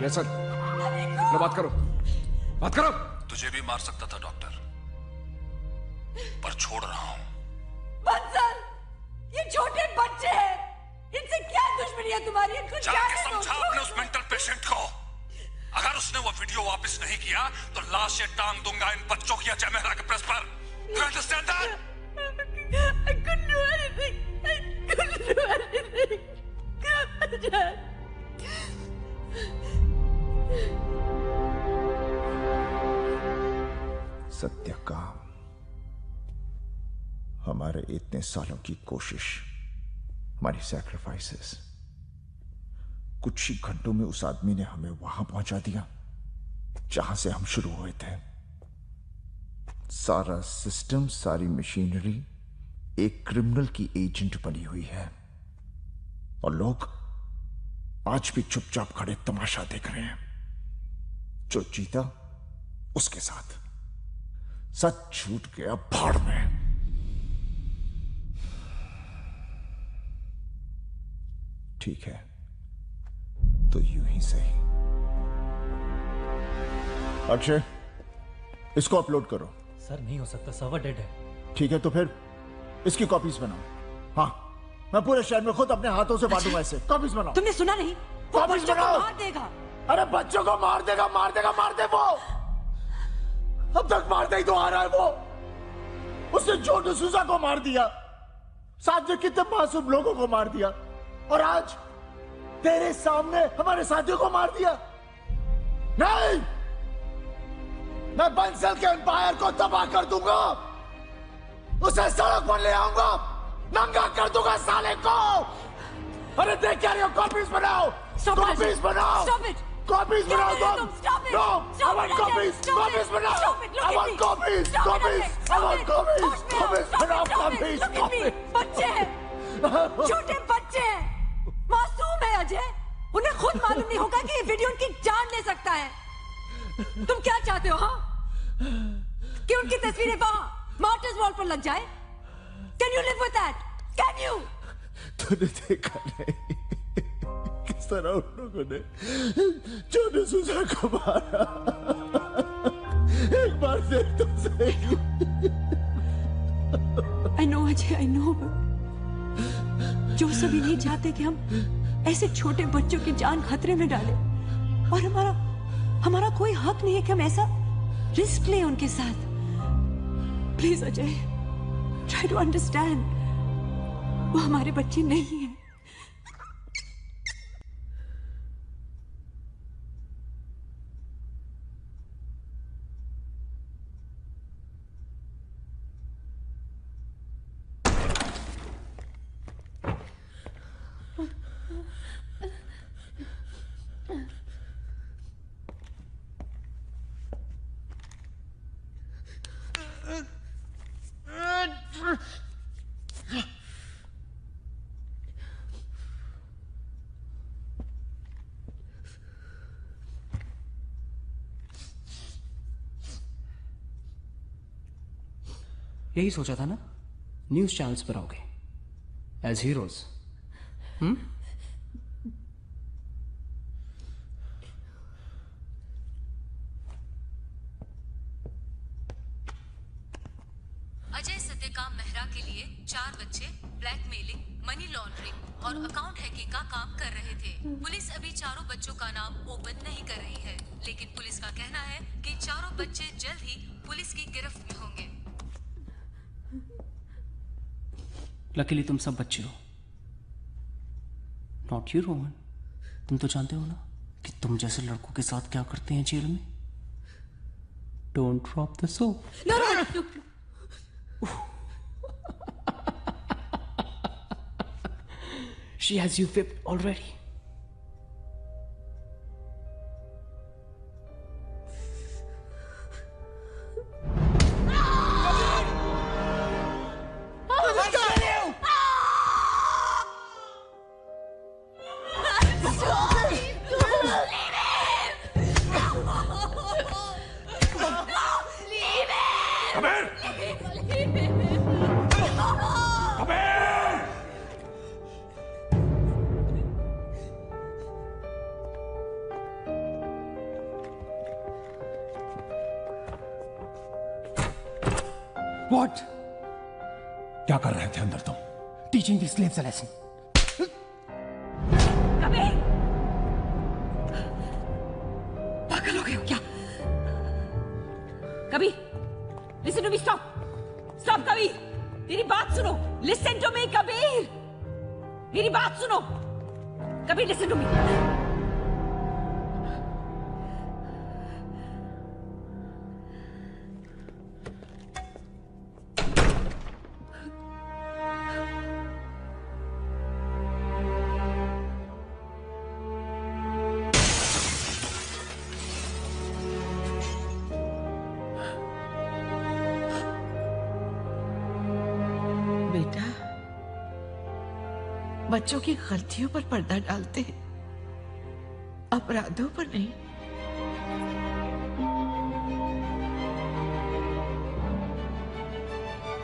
Yes sir. लो बात करो, बात करो। तुझे भी मार सकता था डॉक्टर, पर छोड़ रहा हूं। बंसल, ये छोटे बच्चे हैं, इनसे क्या दुश्मनी है तुम्हारी? इनको जाके समझा अपने उस मेंटल पेशेंट को। अगर उसने वो वीडियो वापस नहीं किया तो लाशें टांग दूंगा इन बच्चों की अजय मेहरा के प्रेस पर। You understand that? I couldn't do anything. I couldn't do anything. Satyakam, हमारे इतने सालों की कोशिश, हमारी सैक्रिफाइसेस, कुछ ही घंटों में उस आदमी ने हमें वहां पहुंचा दिया जहां से हम शुरू हुए थे। सारा सिस्टम, सारी मशीनरी एक क्रिमिनल की एजेंट बनी हुई है और लोग आज भी चुपचाप खड़े तमाशा देख रहे हैं। जो जीता उसके साथ, सच छूट गया भाड़ में। ठीक है तो यूं ही सही। अक्षय, इसको अपलोड करो। सर नहीं हो सकता, सर्वर डेड है। ठीक है तो फिर इसकी कॉपीज बनाओ। हाँ, मैं पूरे शहर में खुद अपने हाथों से बांटूंगा इसे। कॉपीज बनाओ। तुमने सुना नहीं? वो बच्चों को मार देगा। अरे बच्चों को मार देगा, मार देगा, मार दे। वो अब तक मारते ही तो आ रहा है। वो उसने जो डिसूजा को मार दिया, साथ में कितने मासूम लोगों को मार दिया, और आज तेरे सामने हमारे साथियों को मार दिया। नहीं, मैं बंसल के एम्पायर को तबाह कर दूंगा, उसे सड़क पर ले आऊंगा, नंगा कर दूंगा साले को। अरे देख क्या रहे हो? कॉपीज बनाओ, कॉपीज बनाओ, कॉपीज बनाओ तुम। No, I want copies, copies बनाओ। I want copies, copies, I want copies, copies बनाओ, copies, copies। बच्चे हैं, छोटे बच्चे हैं, मासूम है अजय। उन्हें खुद मालूम नहीं होगा कि ये वीडियो उनकी जान ले सकता है। तुम क्या चाहते हो? हाँ, कि उनकी तस्वीरें वहां मार्टर्स वॉल पर लग जाए? Can you live with that? Can you? तूने देखा नहीं किस तरह उन लोगों ने जो डिसूजा को मारा? एक बार देख तो सही। I know Ajay, I know। जो सभी नहीं चाहते कि हम ऐसे छोटे बच्चों की जान खतरे में डालें, और हमारा कोई हक नहीं है कि हम ऐसा रिस्क लें उनके साथ। Please Ajay, try to understand. वो हमारे बच्चे नहीं है। यही सोचा था ना, न्यूज चैनल्स पर आओगे एज हीरोज। अजय सत्यकाम मेहरा के लिए 4 बच्चे ब्लैकमेलिंग, मनी लॉन्ड्रिंग और अकाउंट हैकिंग का काम कर रहे थे। पुलिस अभी चारों बच्चों का नाम ओपन नहीं कर रही है, लेकिन पुलिस का कहना है कि चारों बच्चे जल्द ही पुलिस की गिरफ्त में होंगे। लकीली तुम सब बच्चे हो, नॉट यू रोहन। तुम तो जानते हो ना कि तुम जैसे लड़कों के साथ क्या करते हैं जेल में। Don't drop the soap. She has you whipped already. What? क्या कर रहे थे अंदर तुम? Teaching the slaves a lesson. Kabir! पागल हो गए हो क्या? Kabir! Listen to me, stop! Stop, Kabir! मेरी बात सुनो! Listen to me, Kabir! मेरी बात सुनो! Kabir, listen to me! बच्चों की गलतियों पर पर्दा डालते हैं, अपराधों पर नहीं।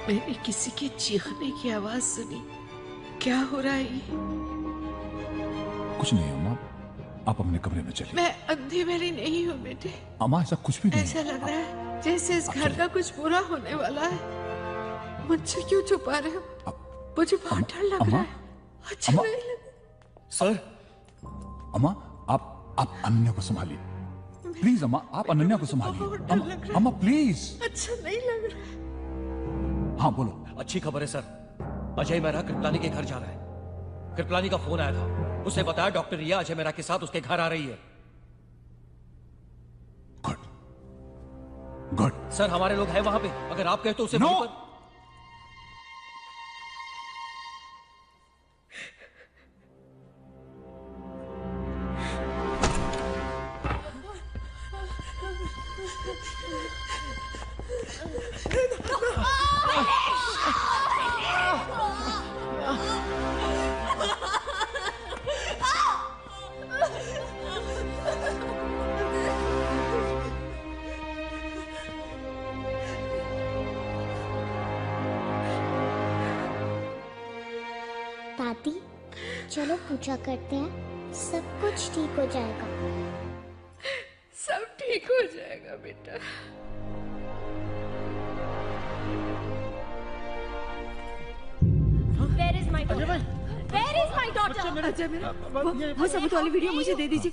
मैंने किसी के चीखने की आवाज सुनी। क्या हो रहा है? कुछ नहीं अम्मा, आप अपने कमरे में चलिए। मैं अंधी मेरी नहीं हूँ बेटे। अम्मा ऐसा कुछ भी नहीं। ऐसा लग रहा है जैसे इस घर का कुछ बुरा होने वाला है। मुझसे क्यों छुपा रहे हो? मुझे बहुत डर लग रहा है। अच्छा नहीं लग... सर, अम्मा आप अनन्या को संभालिए प्लीज। अम्मा आप अनन्या को संभालिए। अम्मा प्लीज। अच्छा नहीं लग रहा है। हाँ बोलो। अच्छी खबर है सर, अजय मेहरा कृपलानी के घर जा रहा है। कृपलानी का फोन आया था, उसने बताया डॉक्टर रिया अजय मेहरा के साथ उसके घर आ रही है। गुड। सर हमारे लोग हैं वहां पे, अगर आप कहे तो उसे no! दादी चलो पूजा करते हैं, सब कुछ ठीक हो जाएगा। सब ठीक हो जाएगा बेटा। को। Where is my daughter? Ajay मेरा वो सबूत वाली वीडियो मुझे दे दीजिए।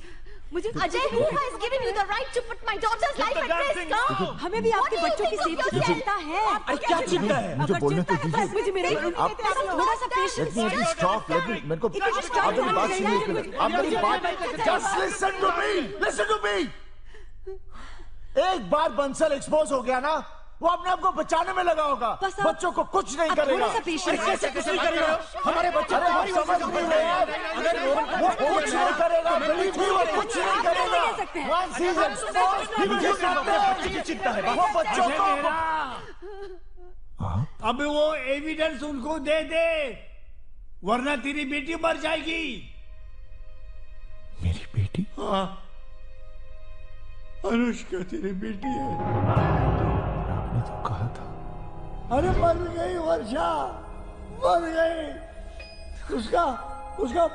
मुझे Ajay, who has given you the right to put my daughter's life at risk? हमें भी आपके बच्चों की सेफ्टी की चिंता है। अरे क्या चिंता है? मुझे बोलने तो दीजिए। मुझे मेरे थोड़ा सा पेशेंस। Let me stop. मेरे को आप मेरी बात सुनिए। आप मेरी बात just listen to me. Listen to me. एक बार बंसल एक्सपोज हो गया ना, वो अपने आप को बचाने में लगा होगा, बच्चों को कुछ नहीं करेगा। कैसे कुछ नहीं करेगा? हमारे बच्चे को समझ नहीं रहे हैं। वो कुछ नहीं करेगा, believe me, वो कुछ नहीं करेगा। Once he is exposed, he will do nothing। बच्चे की चिंता है, वो बच्चों को। अब वो एविडेंस उनको दे दे, वरना तेरी बेटी मर जाएगी। मेरी बेटी? हाँ, अनुष्का तेरी बेटी है। आपने तो कहा था। अरे मर गई वर्षा, मर गई। उसका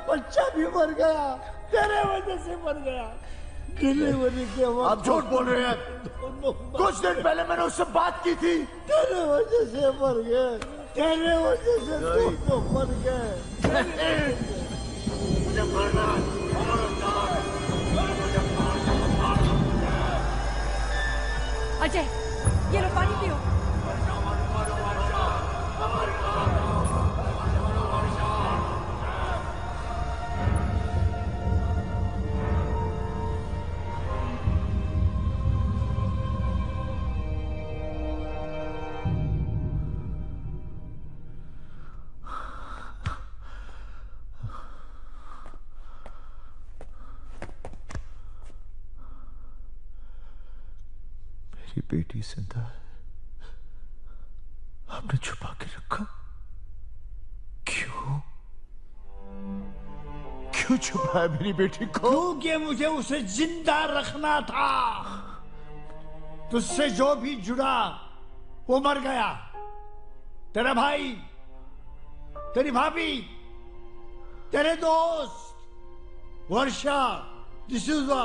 बच्चा भी मर गया, तेरे वजह से मर गया। डिलीवरी के वक्त आप झूठ बोल रहे हैं। कुछ दिन पहले मैंने उससे बात की थी। तेरे वजह से मर गए, तेरे वजह से तुम तो मर गए। मुझे मरना अजय, ये लो पानी पियो। मेरी बेटी जिंदा है, आपने छुपा के रखा। क्यों छुपाया मेरी बेटी को? क्योंकि मुझे उसे जिंदा रखना था। तुझसे जो भी जुड़ा वो मर गया। तेरा भाई, तेरी भाभी, तेरे दोस्त, वर्षा, डिसूजा,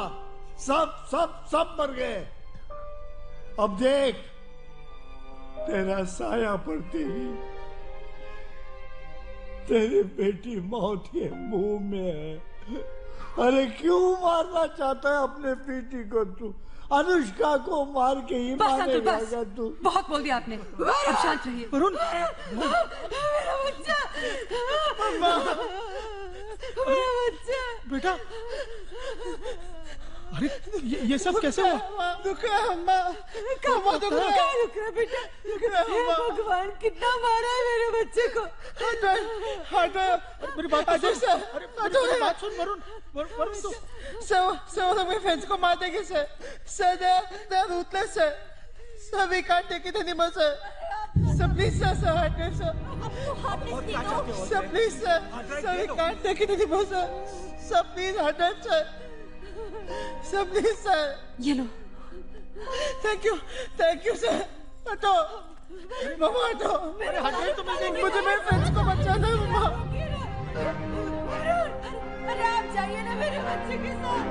सब सब सब मर गए। अब देख, तेरा साया पड़ते ही तेरी बेटी मौत के मुंह में है। अरे क्यों मारना चाहता है अपने बेटी को तू? अनुष्का को मार के ही मारेगा तू। बहुत बोल दिया आपने, अब शांत रहिए। वरुण, मेरा बच्चा, मेरा बच्चा, बेटा, अरे ये सब कैसे हुआ? दुख रहा है अम्मा, दुख रहा बेटा, हे भगवान, कितना मारा है मेरे बच्चे को। हट, मेरी बात सुन। अरे मेरी बात सुन वरुण, वरुण तो So we friends को मार देंगे sir. Sir, they are ruthless sir. Sir, we can't take it anymore sir. Sir, please sir, heartless sir. Sir, please sir. Sir, we can't take it anymore sir. Sir, please heartless sir. Sir, please sir. ये लो। Thank you sir. हटो, मामा हटो। अरे हटाई तो मैं देंगे। मुझे मेरे फ्रेंड्स को बचाना है मामा। अरे आप जाइए ना मेरे बच्चे के साथ।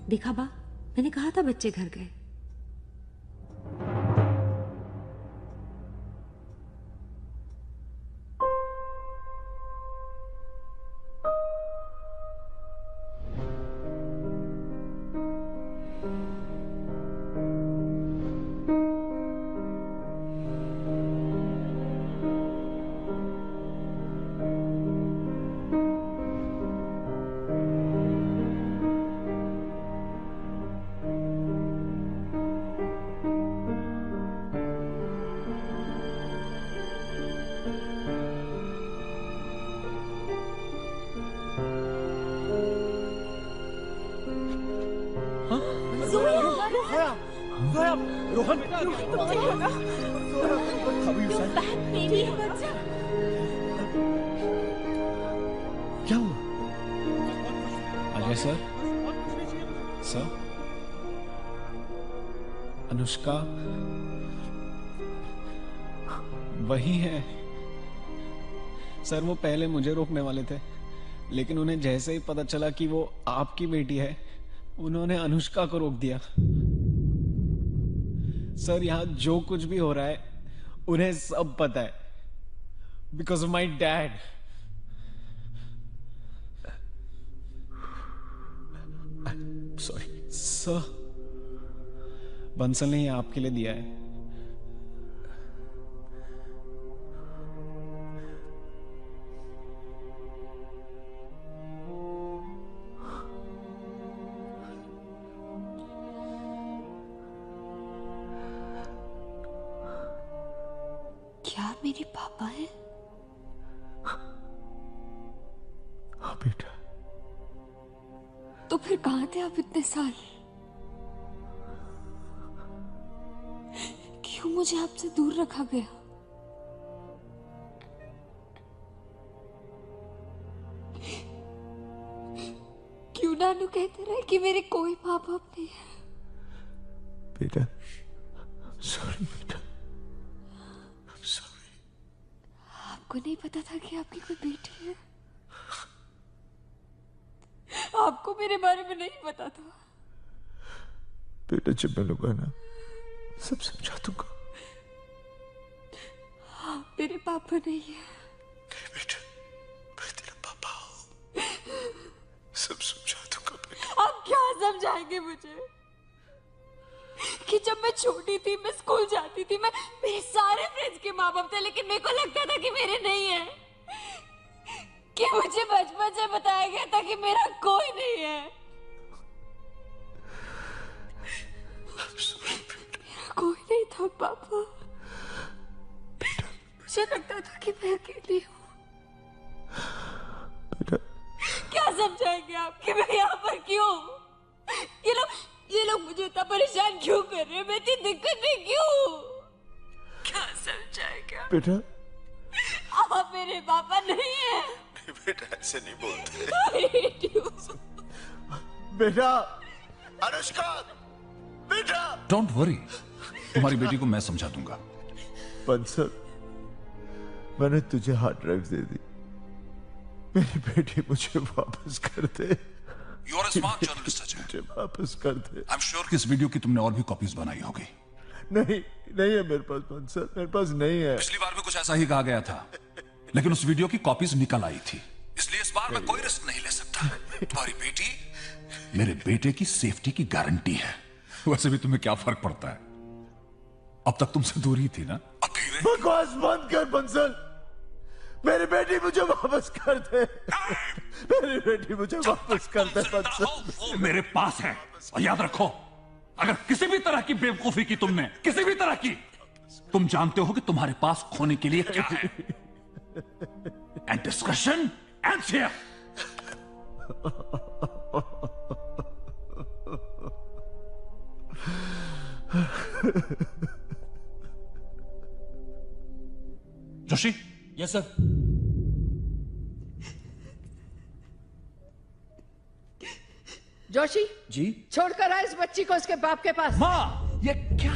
देखा बा, मैंने कहा था बच्चे घर गए। रोहन, क्या हुआ? अजय सर, अनुष्का वही है सर। वो पहले मुझे रोकने वाले थे, लेकिन उन्हें जैसे ही पता चला कि वो आपकी बेटी है, उन्होंने अनुष्का को रोक दिया। सर यहां जो कुछ भी हो रहा है उन्हें सब पता है, because of my dad. Sorry sir, Bansal ने ये आपके लिए दिया है। क्या मेरे पापा हैं? हाँ बेटा। तो फिर कहां थे आप इतने साल? क्यों मुझे आपसे दूर रखा गया? क्यों नानू कहते रहे कि मेरे कोई माँ बाप नहीं है? बेटा सॉरी बेटा, आपको नहीं पता था कि आपकी कोई बेटी है? आपको मेरे बारे में नहीं पता था? बेटा जब मिलूंगा ना सब समझा दूंगा। आप मेरे पापा नहीं है। बेटा मैं तेरा पापा हूँ, सब समझा दूंगा बेटा। आप क्या समझाएंगे मुझे कि जब मैं छोटी थी, मैं स्कूल जाती थी, मैं मेरे सारे फ्रेंड्स के माँ बाप थे, लेकिन मेरे को लगता था कि मेरे नहीं है, कि मुझे बचपन से बताया गया था कि मेरा कोई नहीं है। मेरा कोई नहीं था पापा। मुझे लगता था कि मैं अकेली हूँ। क्या समझाएंगे आप कि मैं यहाँ पर क्यों? ये लोग मुझे इतना परेशान क्यों कर रहे हैं? मैं इतनी दिक्कत में क्यों? क्या समझाएंगे आप? बेटा आप मेरे पापा नहीं है। बेटा ऐसे नहीं बोलते। बेटा अनुष्का, बेटा डोंट वरी, तुम्हारी बेटी को मैं समझा दूंगा। बंसल मैंने तुझे हार्ड ड्राइव दे दी, मेरी बेटी मुझे वापस कर दे। You are a smart journalist Ajay. मुझे वापस कर दे। आई एम श्योर कि इस वीडियो की तुमने और भी कॉपीज बनाई होगी। नहीं है मेरे पास बंसल, मेरे पास नहीं है। पिछली बार भी कुछ ऐसा ही कहा गया था, लेकिन उस वीडियो की कॉपीज निकल आई थी, इसलिए इस बार मैं कोई रिस्क नहीं ले सकता। तुम्हारी बेटी मेरे बेटे की सेफ्टी की गारंटी है। वैसे भी तुम्हें क्या फर्क पड़ता है, अब तक तुमसे दूर ही थी ना। बकवास बंद कर बंसल, मेरी बेटी मुझे वापस कर दे। मेरी बेटी मुझे वापस कर दे बंसल। वो मेरे पास है, और याद रखो अगर किसी भी तरह की बेवकूफी की तुमने, किसी भी तरह की, तुम जानते हो कि तुम्हारे पास खोने के लिए क्या है। And discussion ends here. Joshi. Yes sir. Joshi ji. छोड़कर आ इस बच्ची को उसके बाप के पास। माँ ये क्या?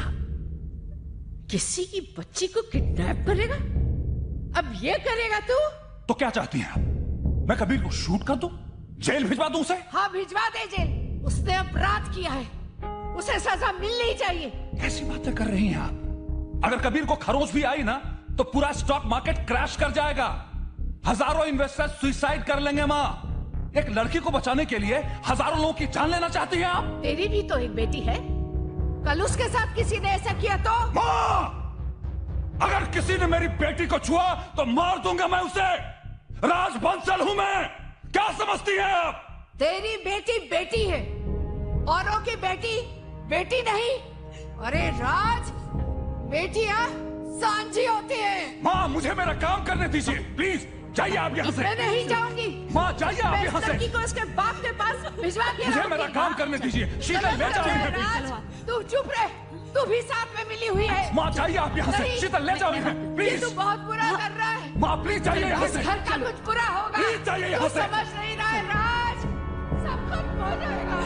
किसी की बच्ची को किडनैप करेगा? अब ये करेगा तू? तो क्या चाहती हैं आप? मैं कबीर को शूट कर दूं, जेल भिजवा दूं उसे? हाँ भिजवा दे जेल। उसने अपराध किया है, उसे सजा मिलनी चाहिए। कैसी बातें कर रही हैं आप? अगर कबीर को खरोच भी आई ना तो पूरा स्टॉक मार्केट क्रैश कर जाएगा, हजारों इन्वेस्टर्स सुसाइड कर लेंगे। माँ एक लड़की को बचाने के लिए हजारों लोगों की जान लेना चाहती हैं आप? तेरी भी तो एक बेटी है, कल उसके साथ किसी ने ऐसा किया तो? माँ अगर किसी ने मेरी बेटी को छुआ तो मार दूंगा मैं उसे। राज बंसल हूं मैं, क्या समझती हैं आप? तेरी बेटी बेटी है, औरों की बेटी बेटी नहीं। अरे राज, बेटियां सांझी होती है। माँ मुझे मेरा काम करने दीजिए प्लीज। जाइए आप यहाँ से। मैं नहीं जाऊंगी। माँ जाइए आप यहाँ से। लड़की को उसके बाप के पास भिजवा के मुझे मेरा काम करने दीजिए। शीतल ले जाओ इन्हें। तू चुप रहे, तू भी साथ में मिली हुई है। माँ जाइए आप यहाँ से। शीतल ले जाओ इन्हें प्लीज। तू बहुत बुरा कर रहा है। माँ प्लीज जाइए यहाँ से। इस घर का कुछ बुरा होगा। प्लीज जाइए यहाँ से। समझ नहीं रहा है राज, सब खत्म हो जाएगा।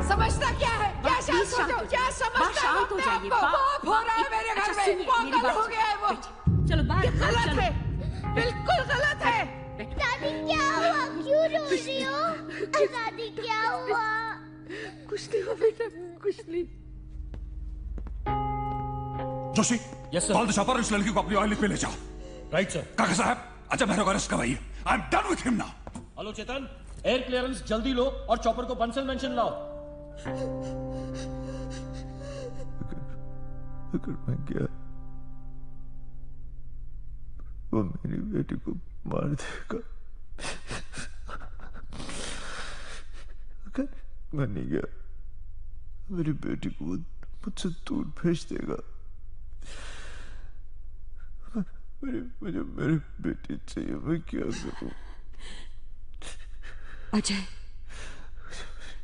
समझता क्या है? क्या शांत हो? क्या समझता है? शांत हो जाइए। बाप हो रहा है मेरे घर में, पागल हो गया है वो। चलो बाहर। गलत है, बिल्कुल गलत है। दादी क्या हुआ? क्यों रो रही हो? दादी क्या हुआ? कुछ नहीं हुआ बेटा, कुछ नहीं। Joshi, yes sir. Call the shopper, इस लड़की को अपनी ऑयल पे ले जाओ। Right sir. काका साहब, अजय मेहरा को अरेस्ट करवाइए। I am done with him now. Hello Chetan, air clearance जल्दी लो और चॉपर को बंसल मेंशन लाओ। अगर मैं गया वो मेरी बेटी को मार देगा, अगर मैं नहीं गया मेरी बेटी को वो मुझसे दूर भेज देगा। मुझे मेरी बेटी चाहिए, मैं क्या करूं? Ajay,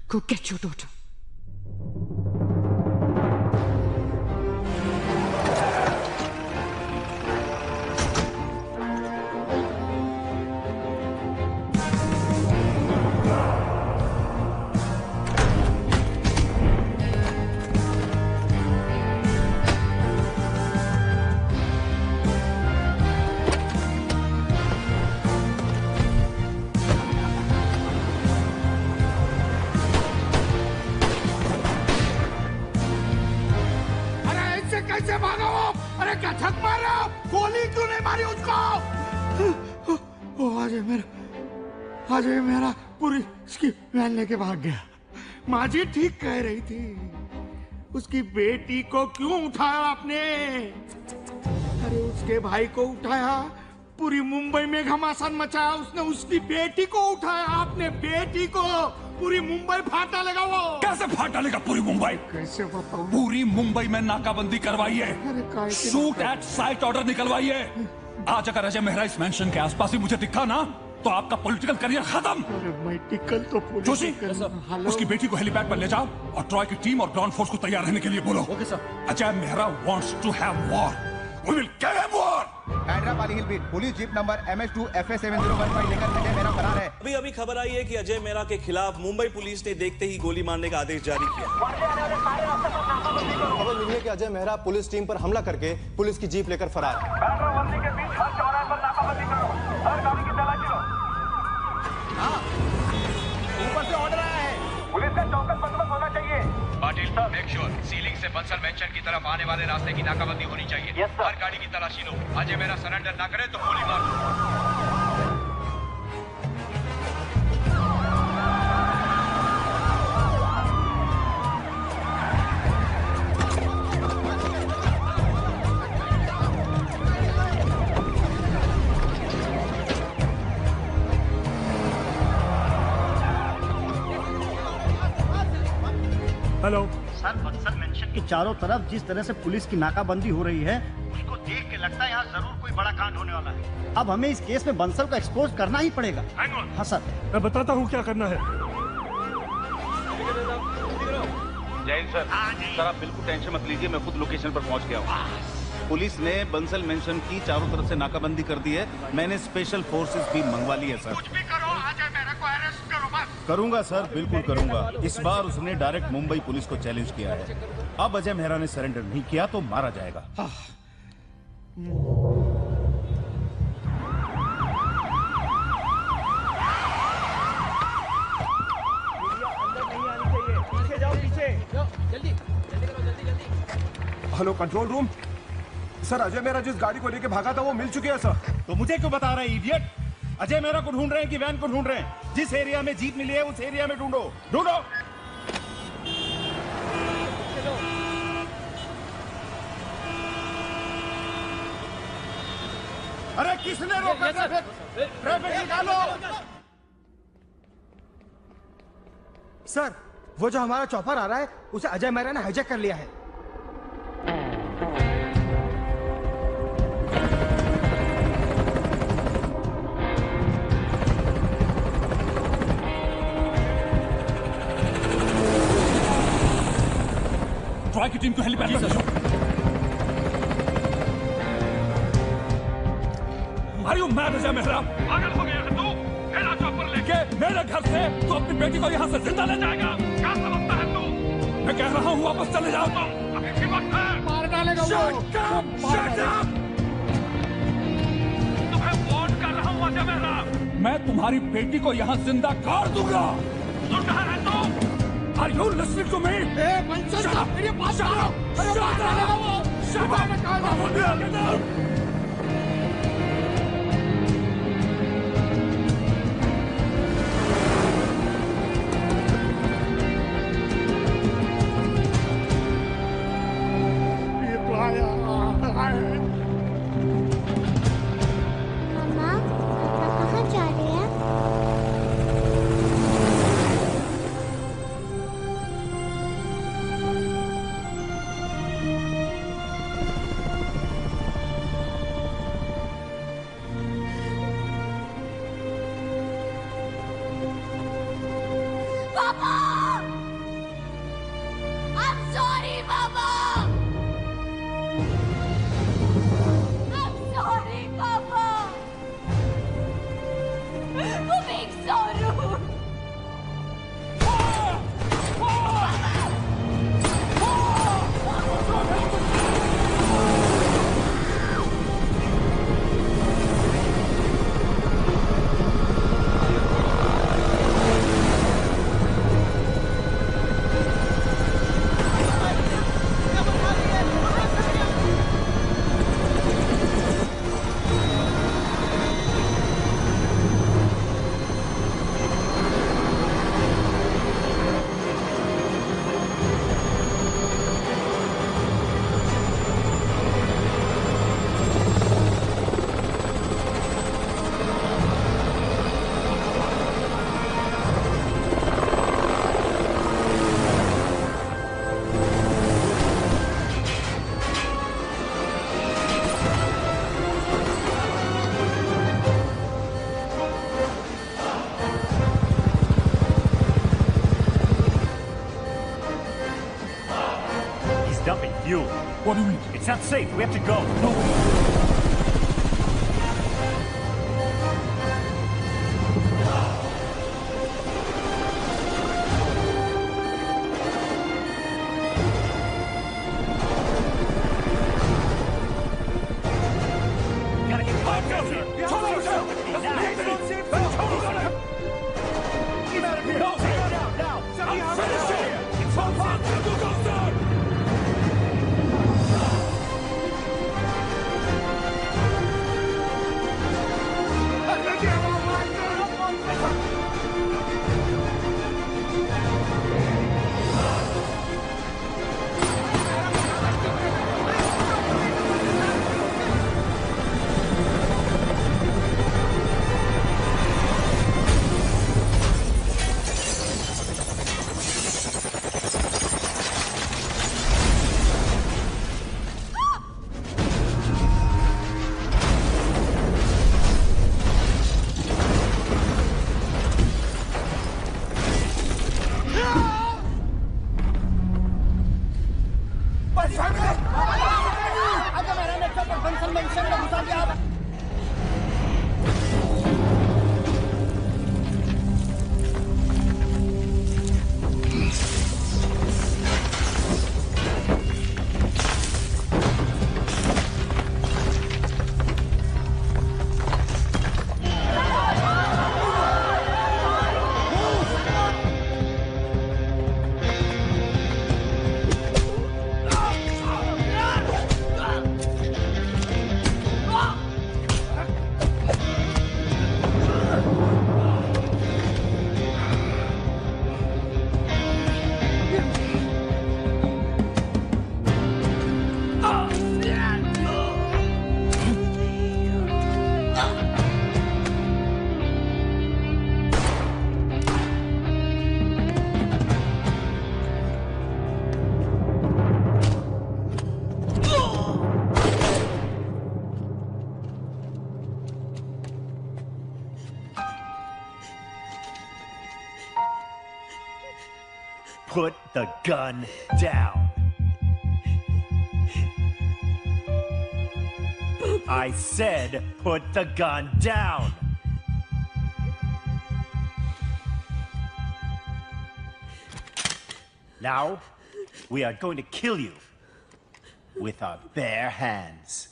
go get your daughter. कैसे भागा वो? अरे क्या छक मार रहे हो? गोली क्यों नहीं मारी उसको? अजय मेरा पूरी इसकी वैन लेके भाग गया। माँ जी ठीक कह रही थी, उसकी बेटी को क्यों उठाया आपने? अरे उसके भाई को उठाया, पूरी मुंबई में घमासान मचाया उसने, उसकी बेटी को उठाया आपने, बेटी को। पूरी मुंबई फाटा लगा वो। कैसे फाटा लेगा पूरी मुंबई? कैसे बताऊं? पूरी मुंबई में नाकाबंदी करवाइए, शूट एट साइट ऑर्डर निकलवाइए। आज अगर अजय मेहरा इस मेंशन के आसपास ही मुझे दिखा ना तो आपका पॉलिटिकल करियर खत्म। मेडिकल तो जोशी, उसकी बेटी को हेलीपैड पर ले जाओ और ट्रॉय की टीम और ग्राउंड फोर्स को तैयार रहने के लिए बोलो। Okay sir. Ajay Mehra wants to have war, we will kill him war. Hyderabad hill beat police jeep number MS2 FA7015 लेकर अजय मेहरा फरार है। अभी अभी खबर आई है कि अजय मेहरा के खिलाफ मुंबई पुलिस ने देखते ही गोली मारने का आदेश जारी किया। खबर मिली है कि अजय मेहरा पुलिस टीम पर हमला करके पुलिस की जीप लेकर फरार है। ऊपर से ऑर्डर आया है, पुलिस का चौकस बंदोबस्त होना चाहिए। पाटिल साहब, मेक श्योर सीलिंग से बंसल मेंशन की तरफ आने वाले रास्ते की नाकाबंदी होनी चाहिए। हर गाड़ी की तलाशी लो। अजय मेरा सरेंडर ना करे तो गोली मार दो। हेलो सर, बंसल मेंशन के चारों तरफ जिस तरह से पुलिस की नाकाबंदी हो रही है, उसको देख के लगता है यहाँ जरूर कोई बड़ा कांड होने वाला है। अब हमें इस केस में बंसल को एक्सपोज करना ही पड़ेगा। हाँ सर, मैं बताता हूँ क्या करना है। जैन सर, सर आप बिल्कुल टेंशन मत लीजिए, मैं खुद लोकेशन पर पहुँच गया हूँ। पुलिस ने बंसल मेंशन की चारों तरफ से नाकाबंदी कर दी है। मैंने स्पेशल फोर्सेस भी मंगवा ली है सर। कुछ भी करो, अजय मेहरा को अरेस्ट करो बस। करूंगा सर, बिल्कुल करूंगा। इस बार उसने डायरेक्ट मुंबई पुलिस को चैलेंज किया है। अब अजय मेहरा ने सरेंडर नहीं किया तो मारा जाएगा। पीछे जाओ, पीछे जल्दी hello control room, sir Ajay Mehra जिस गाड़ी को लेके भागा था वो मिल चुकी है सर। तो मुझे क्यों बता रहे हैं इडियट? अजय मेहरा को ढूंढ रहे हैं कि वैन को ढूंढ रहे हैं? जिस एरिया में जीप मिली है उस एरिया में ढूंढो, ढूंढो। अरे किसने रोका? ट्रैफिक निकालो। सर, वो जो हमारा चॉपर आ रहा है उसे अजय मेहरा ने हाईजैक कर लिया है। ट्रॉय की टीम को हेलीपैड पर भेजो। Are you mad Ajay Mehra? पागल हो गया है तू? मेरा चॉपर लेके मेरे घर से तू अपनी बेटी को यहाँ से जिंदा ले जाएगा? क्या समझता है तू? मैं कह रहा हूँ वापस चले जाओ तुम। अभी भी वक्त है। मार डालेगा वो। Shut up! तुम्हें वार्न कर रहा हूँ अजय मेहरा। मैं तुम्हारी बेटी को यहाँ जिंदा गाड़ दूंगा। सुन रहा है तू? Are you listening to me? ए बंसल साहब मेरे पास आओ। अरे बात ना वो। Shut up! मामा कहाँ जा रहे हैं? पापा! I'm sorry, Mama! I'm sorry, Papa! For being so rude! Dumping fuel. What do you mean? It's not safe. We have to go. No. Gotta get back out here. Get out of here. No, now. I'm finished. It's all fun. Go, sir. Put the gun down. I said put the gun down. Now, we are going to kill you with our bare hands.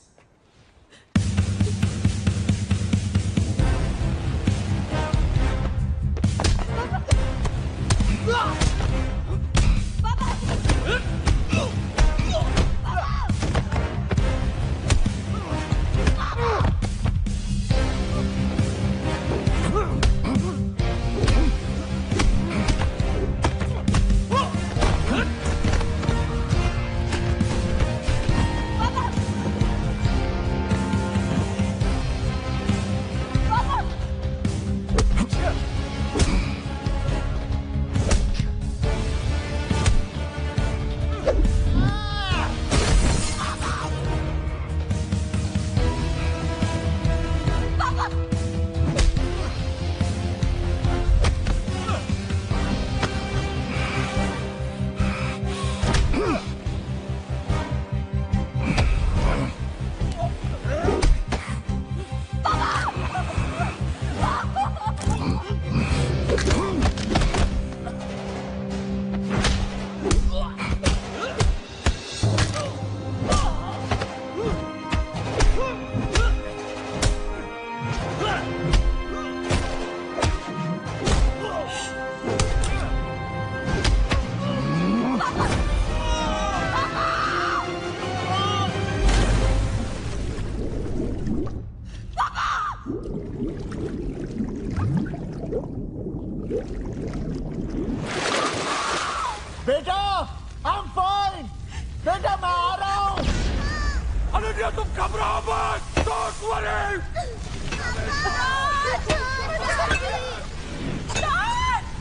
Robert, don't worry.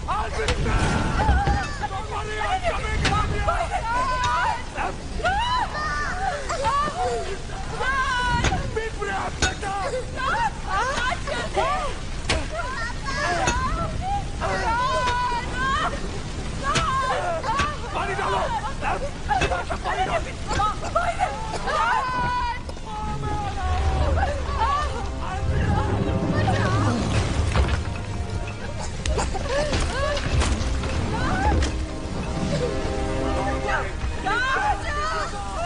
I'll be there. Don't worry, I'm coming. Be brave, better. पानी डालो। पानी डालो।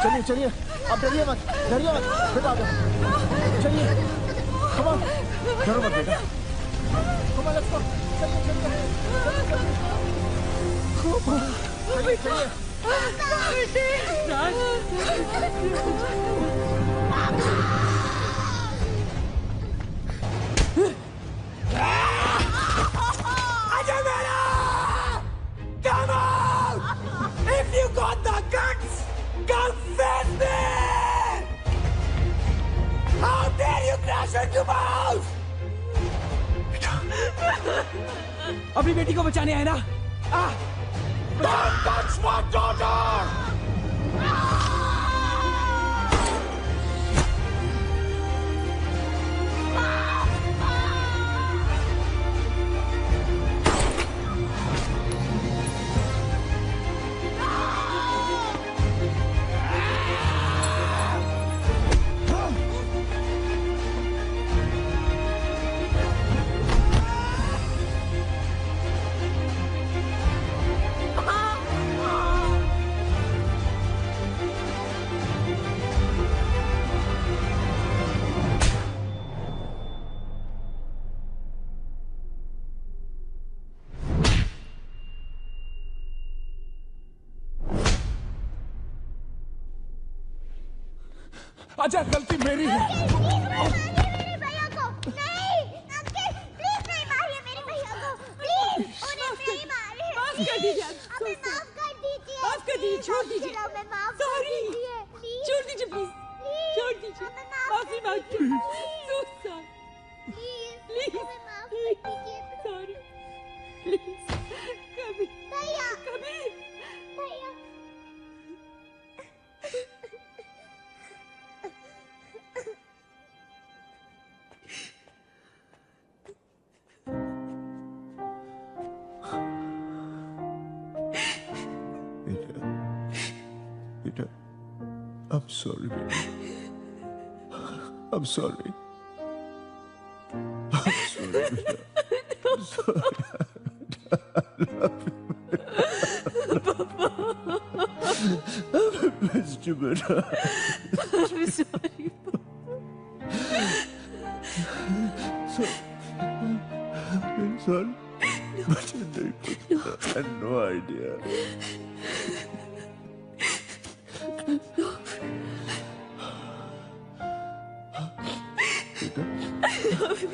चलिए चलिए, आप डरिए मत बेटा, चलिए, कम ऑन, डरो मत बेटा, कम ऑन, लेट्स गो, चलिए अजय मेरा, come on, if you got the guts. Come face me! How dare you crash into my house? अपनी बेटी को बचाने आए ना? Don't touch my daughter! Ajay, गलती मेरी है। छोड़ दीजिए, सॉरी, छोड़ दीजिए प्लीज, छोड़ दीजिए, माफी मांगती हूँ, प्लीज, सॉरी, प्लीज, कभी, बेटा, I'm sorry, बेटा, I'm sorry, बेटा, I'm sorry, I missed you, बेटा, I'm sorry, sorry, but I had no idea. I love you.